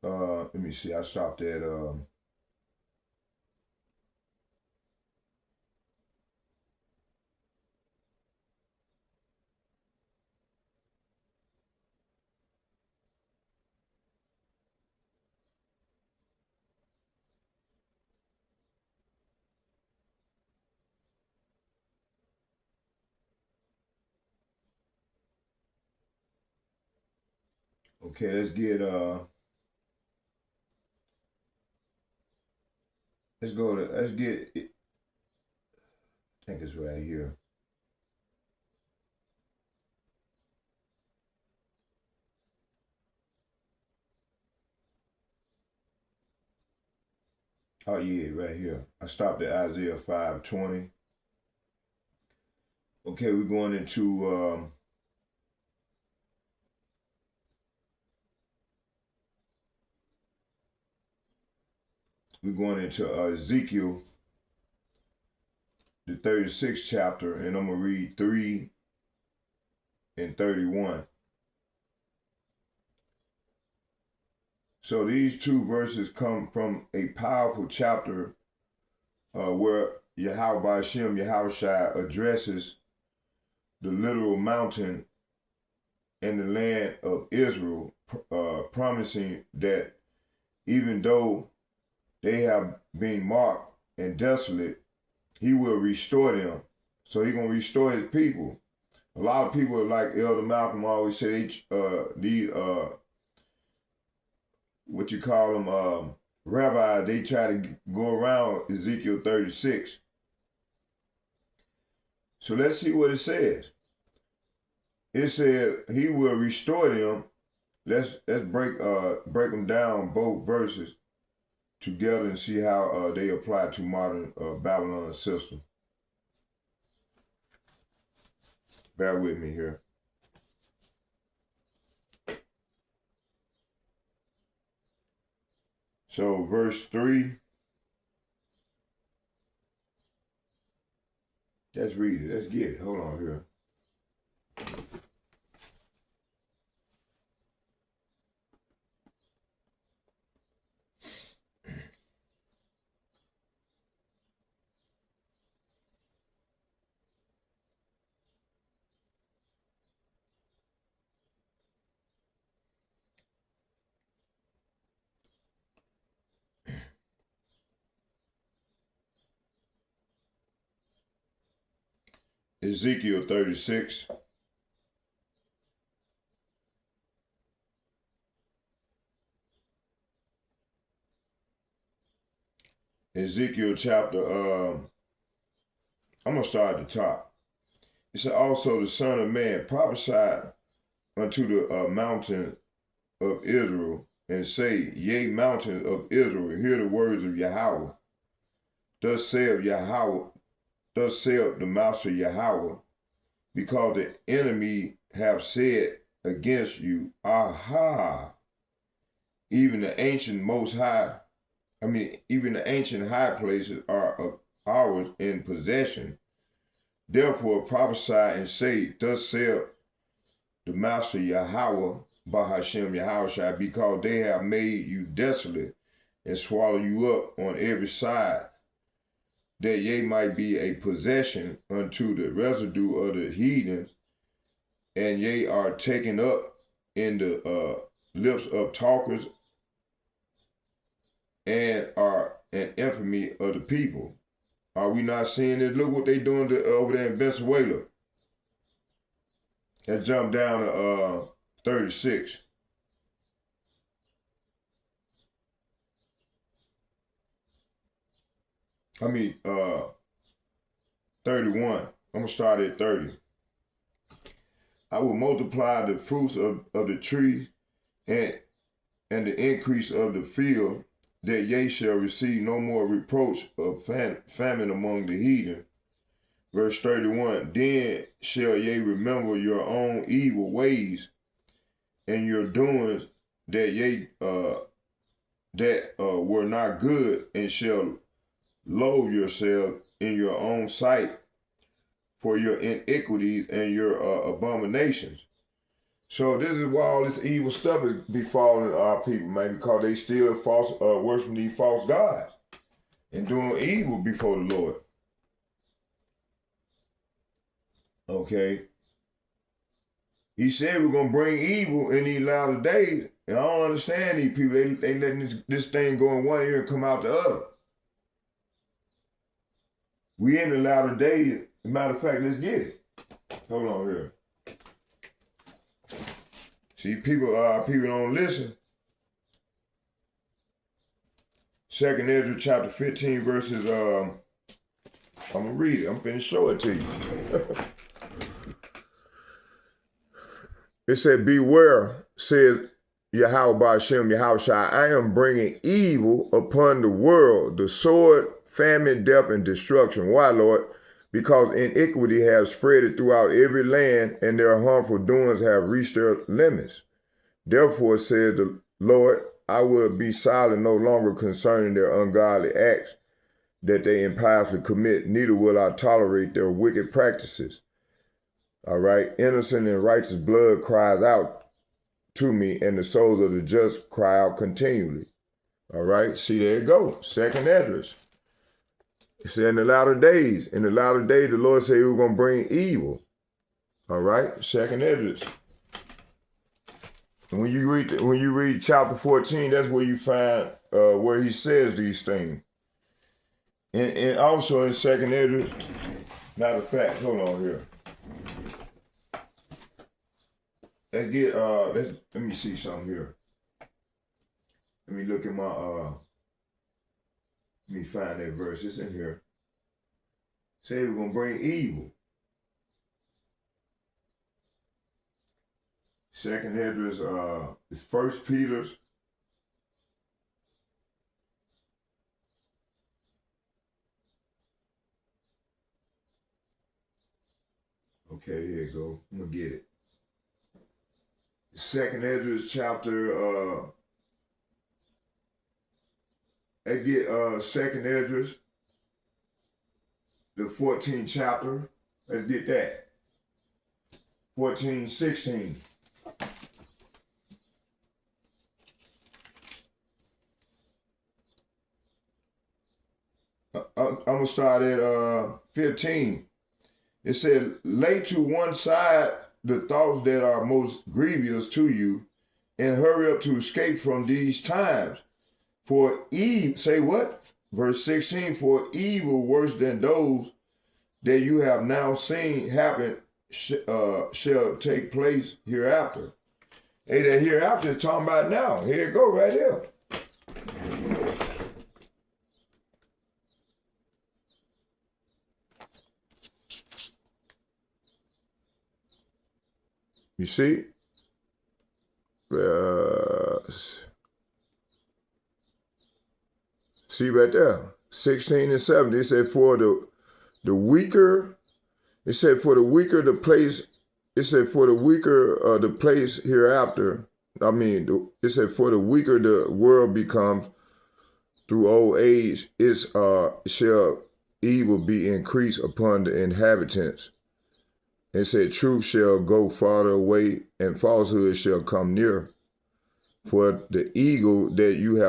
let me see, I stopped at, okay, let's get, I think it's right here. Oh yeah, right here. I stopped at Isaiah 5:20. Okay, we're going into Ezekiel, the 36th chapter, and I'm gonna read 3 and 31. So these two verses come from a powerful chapter where Yahweh Hashem, Yahushua addresses the literal mountain and the land of Israel, promising that even though they have been marked and desolate, he will restore them. So he's going to restore his people. A lot of people, like Elder Malcolm always say, what you call them, rabbis, they try to go around Ezekiel 36. So let's see what it says. It said he will restore them. Let's break them down, both verses together, and see how they apply to modern Babylon system. Bear with me here. So verse 3. Let's read it. Let's get it. Hold on here. Ezekiel 36. Ezekiel chapter, I'm going to start at the top. It said, also the Son of Man prophesied unto the mountain of Israel, and say, yea, mountains of Israel, hear the words of Yahweh. Thus saith Yahweh, thus saith the Master Yahweh, because the enemy have said against you, aha, even the ancient high places are ours in possession. Therefore prophesy and say, thus saith the Master Yahweh, Bahashem Yahushua, because they have made you desolate and swallow you up on every side, that ye might be a possession unto the residue of the heathen, and ye are taken up in the lips of talkers, and are an infamy of the people. Are we not seeing this? Look what they doing over there in Venezuela. Let's jump down to 36. I mean, 31. I'm going to start at 30. I will multiply the fruits of the tree and the increase of the field, that ye shall receive no more reproach of famine among the heathen. Verse 31, then shall ye remember your own evil ways and your doings that ye were not good, and shall loathe yourself in your own sight for your iniquities and your abominations. So this is why all this evil stuff is befalling our people, man, because they still worshiping these false gods and doing evil before the Lord. Okay. He said we're going to bring evil in these latter days. And I don't understand these people. They letting this thing go in one ear and come out the other. We in the latter days. As a matter of fact, let's get it. Hold on here. See, people don't listen. 2nd Ezra chapter 15 verses, I'm going to read it. I'm finna show it to you. It said, beware, says Yahweh Ba'ashem Yahushua, I am bringing evil upon the world, the sword, famine, death, and destruction. Why, Lord? Because iniquity has spread throughout every land, and their harmful doings have reached their limits. Therefore, said the Lord, I will be silent no longer concerning their ungodly acts that they impiously commit, neither will I tolerate their wicked practices. All right, innocent and righteous blood cries out to me, and the souls of the just cry out continually. All right, see, there it goes. 2nd Ezra. It said in the latter days, the Lord said he was going to bring evil. All right, 2nd Ezra. And when you read chapter 14, that's where you find where he says these things. And also in 2nd Ezra, matter of fact, hold on here. Let's get let me see something here. Let me look at my let me find that verse. It's in here. Say we're gonna bring evil. 2nd Ezra is 1 Peter's. Okay, here you go. I'm gonna get it. 2nd Ezra chapter, let's get 2nd Ezra, the 14th chapter. Let's get that. 14, 16. I'm gonna start at 15. It said, lay to one side the thoughts that are most grievous to you, and hurry up to escape from these times. For evil, say what? Verse 16, for evil worse than those that you have now seen happen shall take place hereafter. Hey, that hereafter is talking about now. Here it go right here. You see? See right there, 16 and 17. It said for the weaker, it said for the weaker the place, it said for the weaker the place hereafter. I mean, it said for the weaker the world becomes through old age, its shall evil be increased upon the inhabitants. It said truth shall go farther away and falsehood shall come near. For the eagle that you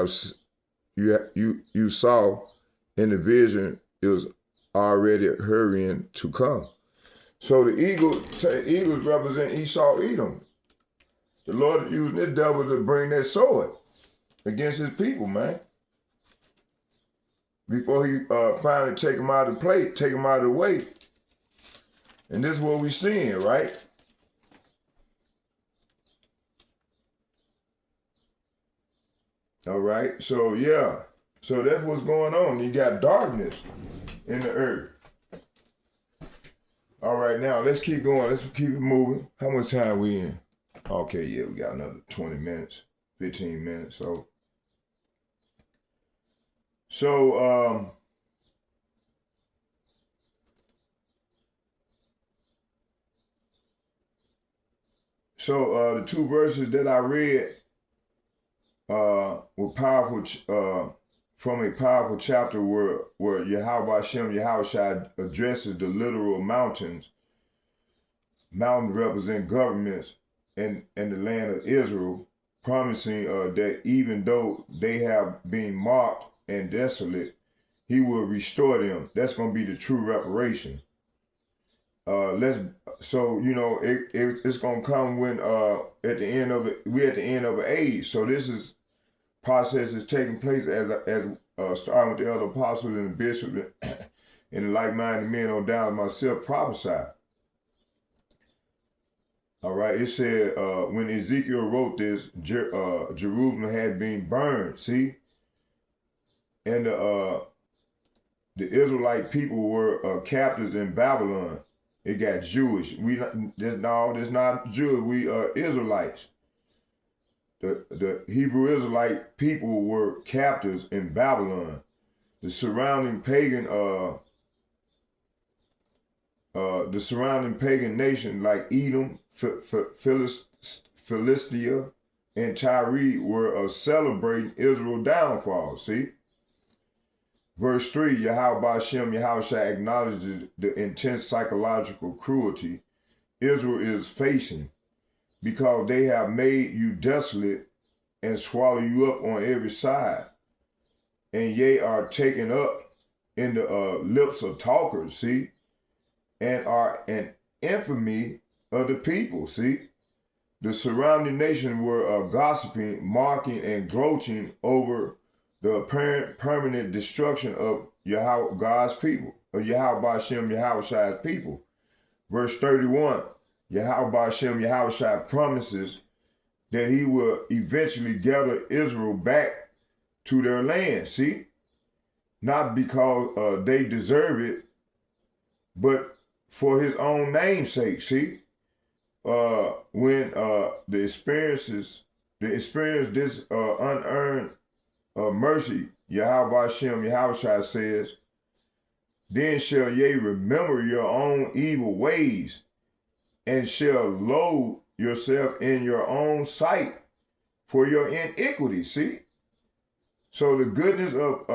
saw in the vision is already hurrying to come. So the eagles represent Esau, Edom. The Lord using this devil to bring that sword against his people, man. Before he finally take him out of the plate, take him out of the way. And this is what we're seeing, right? All right, so yeah. So that's what's going on. You got darkness in the earth. All right, now let's keep going. Let's keep it moving. How much time we in? Okay, yeah, we got another 20 minutes, 15 minutes. So the two verses that I read were powerful from a powerful chapter where Yahweh Hashem Yahushua addresses the literal mountains. Mountains represent governments in the land of Israel, promising that even though they have been mocked and desolate, he will restore them. That's going to be the true reparation. It's going to come when at the end of it, we're at the end of an age. So this process is taking place as starting with the elder apostles and the bishops and the like-minded men on down to myself prophesied. All right, it said when Ezekiel wrote this, Jerusalem had been burned. See, and the Israelite people were captives in Babylon. It got Jewish. There's not Jews. We are Israelites. The Hebrew Israelite people were captives in Babylon. The surrounding pagan nation like Edom, Philistia, and Tyre were celebrating Israel's downfall. See? Verse 3, Yahweh Hashem Yahushua acknowledges the intense psychological cruelty Israel is facing because they have made you desolate and swallow you up on every side. And ye are taken up in the lips of talkers, see? And are an infamy of the people, see? The surrounding nations were gossiping, mocking, and gloating over the apparent permanent destruction of Yahweh, God's people, of Yahweh Hashem Yahushua's people. Verse 31, Yahweh Hashem Yahushua promises that he will eventually gather Israel back to their land, see? Not because they deserve it, but for his own name's sake, see? When the experience this unearned mercy, Yahweh Hashem Yahushua says, then shall ye remember your own evil ways and shall loathe yourself in your own sight for your iniquity. See? So the goodness of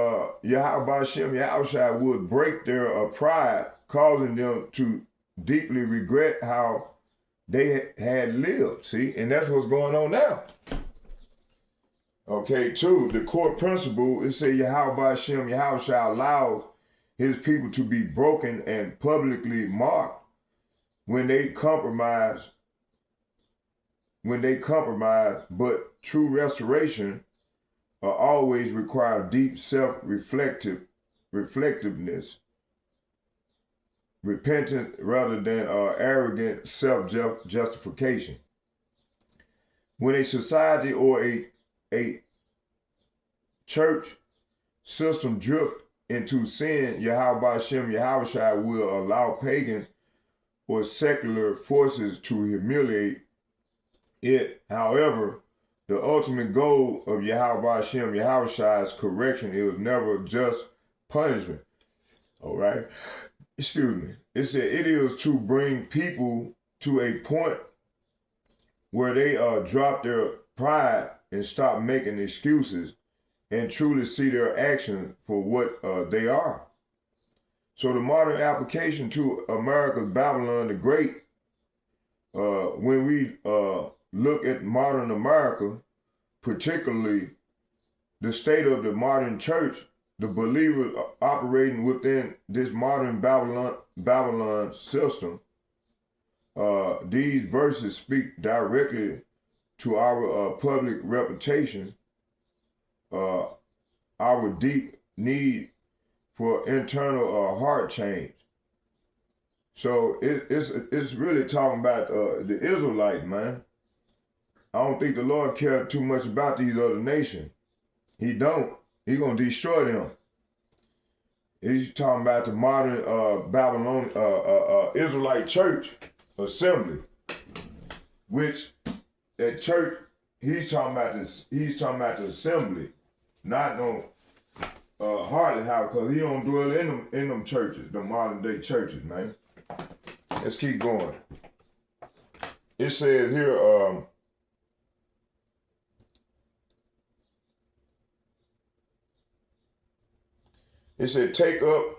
Yahweh Hashem Yahushua would break their pride, causing them to deeply regret how they had lived. See? And that's what's going on now. Okay, 2, the core principle, it says Yahweh Hashem Yahushua allows his people to be broken and publicly mocked when they compromise, but true restoration always requires deep self-reflectiveness. repentance rather than arrogant self-justification. When a society or a church system drift into sin, Yahweh Hashem Yahushua will allow pagan or secular forces to humiliate it. However, the ultimate goal of Yahweh Hashem Yahushua's correction is never just punishment. All right? Excuse me. It said it is to bring people to a point where they drop their pride and stop making excuses and truly see their actions for what they are. So the modern application to America's Babylon the Great, when we look at modern America, particularly the state of the modern church, the believers operating within this modern Babylon system, these verses speak directly to our public reputation, our deep need for internal heart change. So it's really talking about the Israelites, man. I don't think the Lord cared too much about these other nations. He don't. He gonna destroy them. He's talking about the modern Babylon Israelite church assembly, which that church he's talking about this. He's talking about the assembly, not no Harley house, because he don't dwell in them churches, the modern day churches, man. Let's keep going. It says here. It said, take up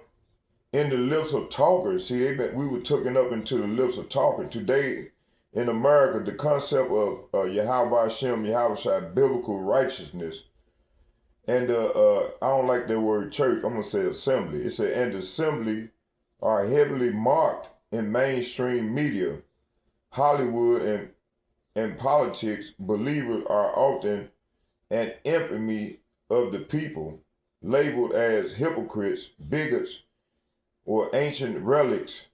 in the lips of talkers. See, we were taken up into the lips of talkers. Today in America, the concept of Yahweh Hashem, Yahushua, biblical righteousness, and I don't like the word church, I'm going to say assembly. It said, and assembly are heavily marked in mainstream media, Hollywood, and politics. Believers are often an infamy of the people, labeled as hypocrites, bigots, or ancient relics.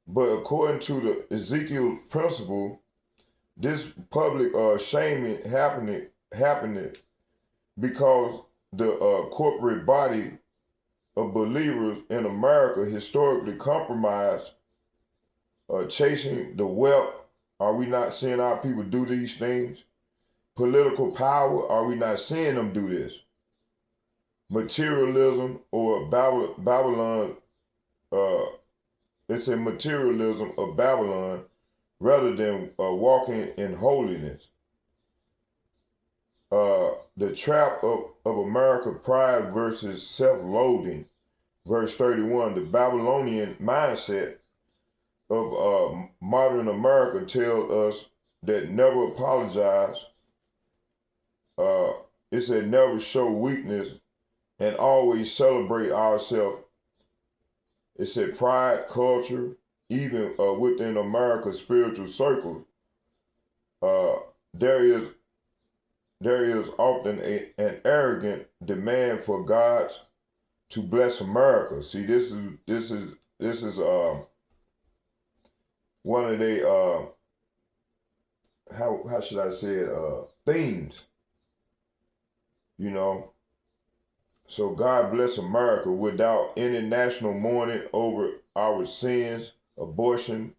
But according to the Ezekiel principle, this public shaming happening because the corporate body of believers in America historically compromised, chasing the wealth. Are we not seeing our people do these things? Political power, are we not seeing them do this? Materialism or Babylon, it's a materialism of Babylon rather than walking in holiness. The trap of America, pride versus self-loathing. Verse 31, the Babylonian mindset of modern America tells us that never apologize. It said never show weakness and always celebrate ourselves. It said pride culture, even within America's spiritual circles, there is often an arrogant demand for God to bless America. See, this is one of the how should I say it, themes, you know. So God bless America without any national mourning over our sins, abortion,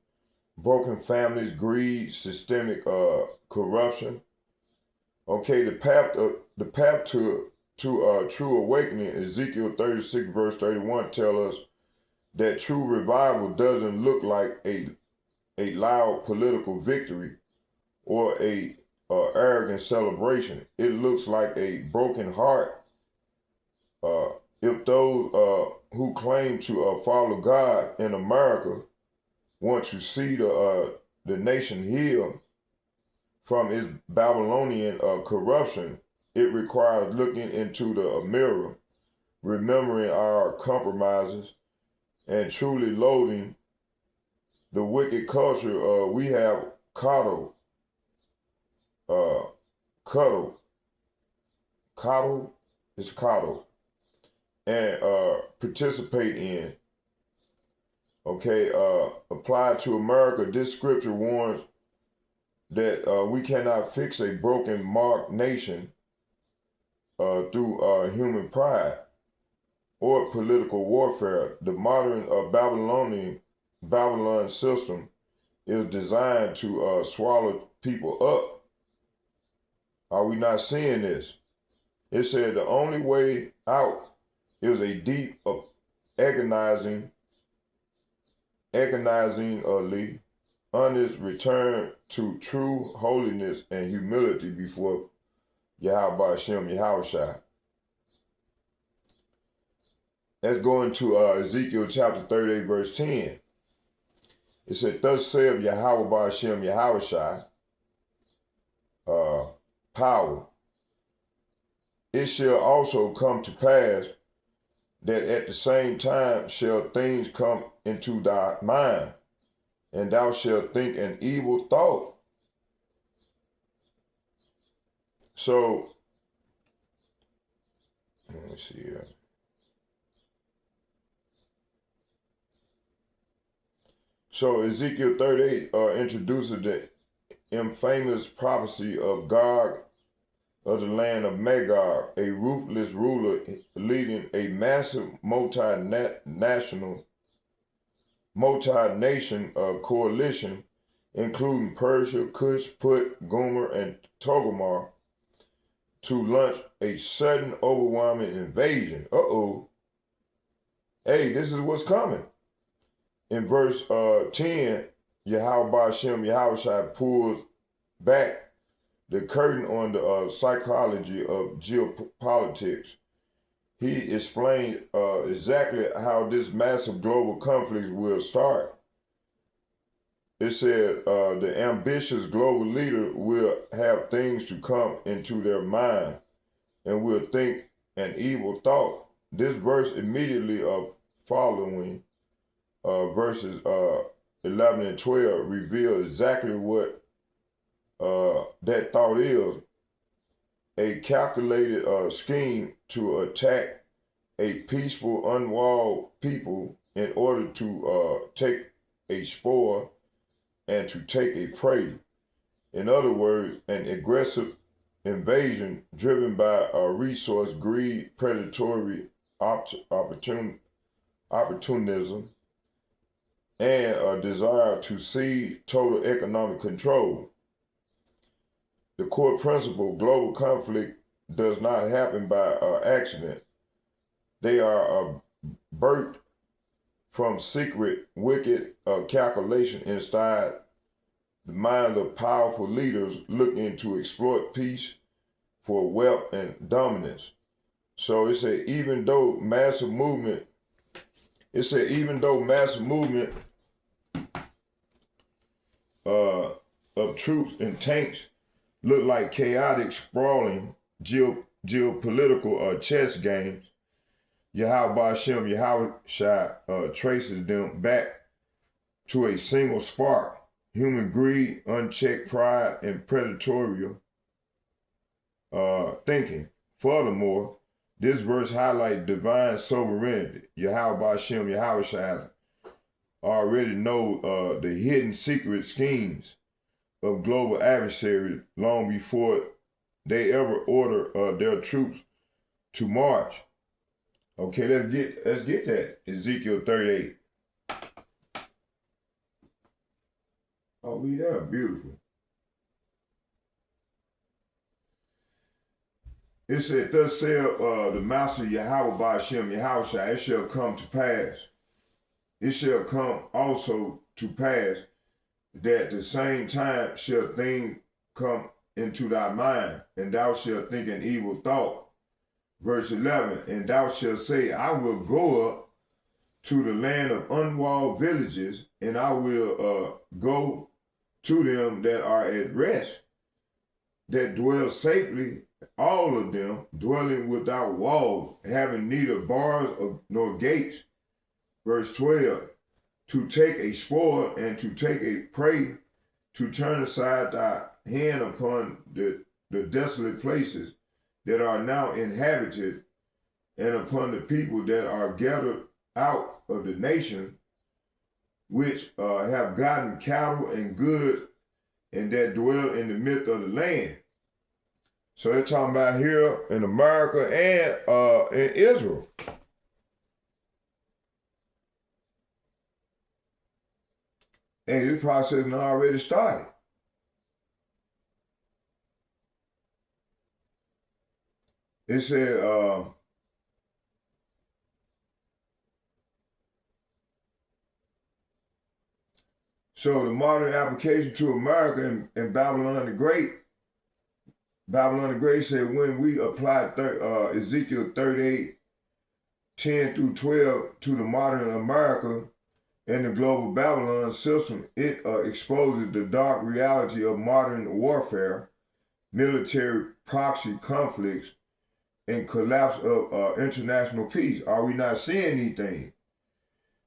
broken families, greed, systemic corruption. Okay, the path to true awakening, Ezekiel 36 verse 31 tells us that true revival doesn't look like a loud political victory or a arrogant celebration. It looks like a broken heart. If those who claim to follow God in America want to see the nation healed from its Babylonian corruption, it requires looking into the mirror, remembering our compromises, and truly loathing the wicked culture we have coddled, and participate in. Okay, applied to America, this scripture warns that we cannot fix a broken, marked nation through human pride or political warfare. The modern Babylon system is designed to swallow people up. Are we not seeing this? It said the only way out is a deep, agonizingly honest return to true holiness and humility before Yahweh Hashem Yahushua. Let's go into Ezekiel chapter 38, verse 10. It said, thus saith Yahweh Hashem Yahushua, power. It shall also come to pass that at the same time shall things come into thy mind, and thou shalt think an evil thought. So, let me see here. So Ezekiel 38 introduces the infamous prophecy of Gog of the land of Magog, a ruthless ruler leading a massive multinational coalition, including Persia, Cush, Put, Gomer, and Togarmah, to launch a sudden, overwhelming invasion. Hey, this is what's coming. In verse 10, Yahweh Hashem Yahushua pulls back the curtain on the psychology of geopolitics. He explained exactly how this massive global conflict will start. It said the ambitious global leader will have things to come into their mind and will think an evil thought. This verse immediately following verses 11 and 12 reveal exactly what that thought is: a calculated scheme to attack a peaceful, unwalled people in order to take a spoil and to take a prey. In other words, an aggressive invasion driven by resource greed, predatory opportunism, and a desire to seize total economic control. The core principle, global conflict does not happen by accident. They are birthed from secret, wicked calculation inside the minds of powerful leaders looking to exploit peace for wealth and dominance. So it said, even though massive movement of troops and tanks look like chaotic, sprawling geopolitical chess games, Yahweh Hashem Yahushua traces them back to a single spark: human greed, unchecked pride, and predatory thinking. Furthermore, this verse highlights divine sovereignty. Yahweh Hashem Yahushua already know the hidden secret schemes of global adversaries long before they ever order their troops to march. Okay, let's get that. Ezekiel 38. Oh, we there, beautiful. It said, thus saith the master Yahweh by Hashem Yahushua, it shall come to pass. It shall come also to pass that the same time shall things come into thy mind, and thou shalt think an evil thought. Verse 11, and thou shalt say, I will go up to the land of unwalled villages, and I will go to them that are at rest, that dwell safely, all of them dwelling without walls, having neither bars nor gates. Verse 12, to take a spoil and to take a prey, to turn aside thy hand upon the desolate places that are now inhabited, and upon the people that are gathered out of the nation, which have gotten cattle and goods and that dwell in the midst of the land. So they're talking about here in America and in Israel. And this process has already started. It said, so the modern application to America and Babylon the Great said when we applied Ezekiel 38, 10 through 12 to the modern America and the global Babylon system, it exposes the dark reality of modern warfare, military proxy conflicts, and collapse of international peace. Are we not seeing anything?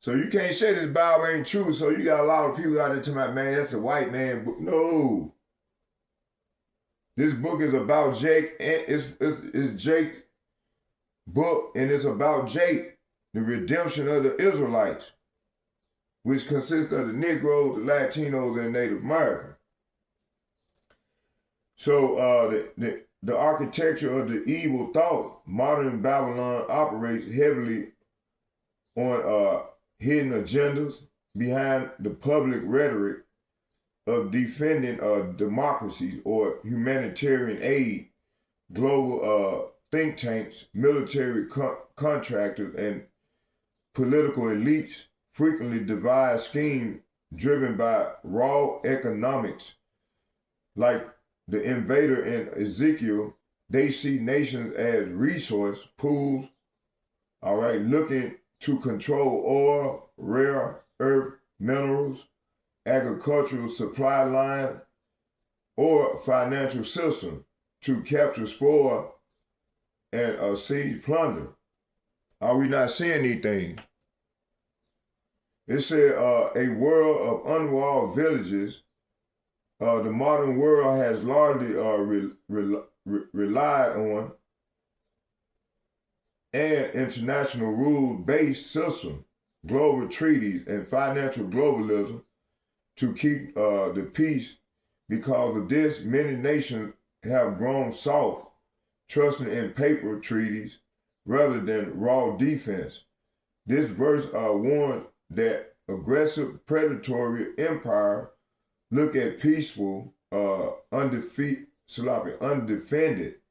So you can't say this Bible ain't true. So you got a lot of people out there talking about, man, that's a white man book. No. This book is about Jake, and it's Jake's book, and it's about Jake, the redemption of the Israelites, which consists of the Negroes, the Latinos, and Native Americans. So the architecture of the evil thought, modern Babylon operates heavily on hidden agendas behind the public rhetoric of defending democracies or humanitarian aid, global think tanks, military contractors, and political elites frequently devise schemes driven by raw economics. Like the invader in Ezekiel, they see nations as resource pools, all right, looking to control oil, rare earth minerals, agricultural supply line, or financial system to capture spoil and seize plunder. Are we not seeing anything? It said a world of unwalled villages. The modern world has largely relied on an international rules-based system, global treaties, and financial globalism to keep the peace. Because of this, many nations have grown soft, trusting in paper treaties rather than raw defense. This verse warns that aggressive predatory empire look at peaceful, undefended,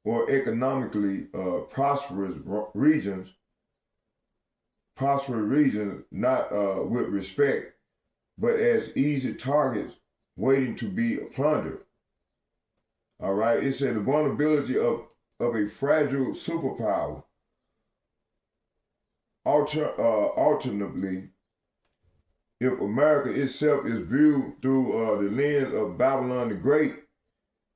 or economically prosperous regions, not with respect, but as easy targets waiting to be plundered. All right, it said the vulnerability of a fragile superpower. Alternatively, if America itself is viewed through the lens of Babylon the Great,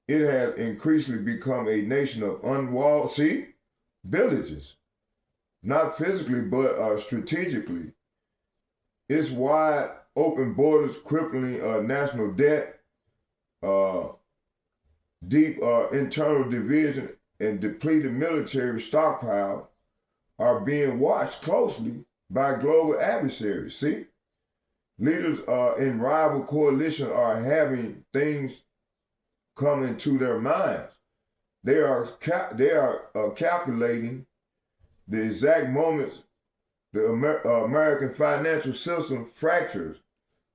it has increasingly become a nation of unwalled, villages. Not physically, but strategically. Its wide open borders, crippling national debt, deep internal division, and depleted military stockpile are being watched closely by global adversaries. See? Leaders in rival coalitions are having things come into their minds. They are calculating the exact moments the American financial system fractures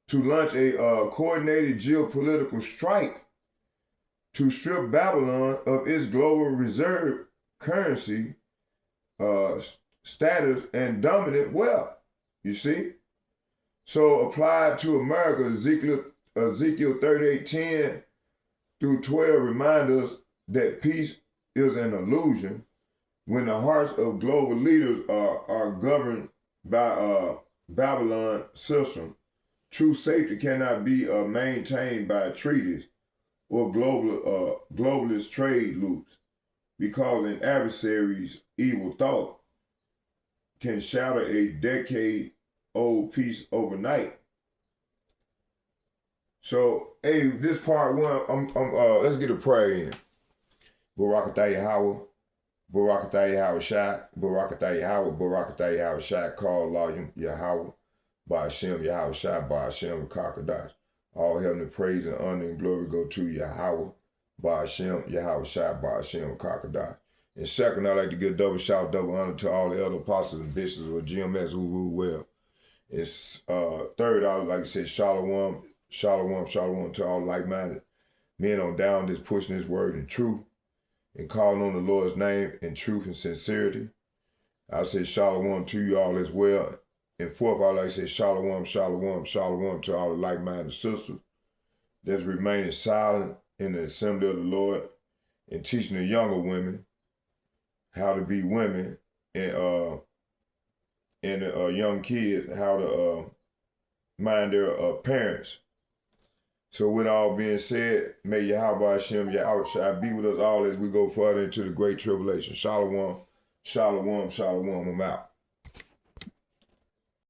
to launch a coordinated geopolitical strike to strip Babylon of its global reserve currency status and dominant wealth. You see? So applied to America, Ezekiel 38:10 through 12 remind us that peace is an illusion when the hearts of global leaders are governed by Babylon system. True safety cannot be maintained by treaties or globalist trade loops, because an adversary's evil thought can shatter a decade-old peace overnight. So, hey, this part one, let's get a prayer in. Barakatah Yahweh, Barakatah Yahweh Shai, Barakatah Yahweh, Barakatah Yahweh Shai, call Layim Yahweh, by Hashem, Yahweh Shai, by Hashem, Kakadash. All heavenly praise and honor and glory go to Yahweh, by Hashem, Yahweh Shai, by Hashem, Kakadash. And second, I'd like to give double shout, double honor to all the other apostles and bishops of GMS who rule well. It's third, I would like to say shalom, shalom, shalom to all like-minded men on down just pushing his word in truth and calling on the Lord's name in truth and sincerity. I say shalom to you all as well. And fourth, I like to say shalom, shalom, shalom to all the like-minded sisters that's remaining silent in the assembly of the Lord and teaching the younger women how to be women and the young kids how to mind their parents. So with all being said, may Yahweh Hashem, Yahweh Shai be with us all as we go further into the great tribulation. Shalom, shalom, shalom, I'm out.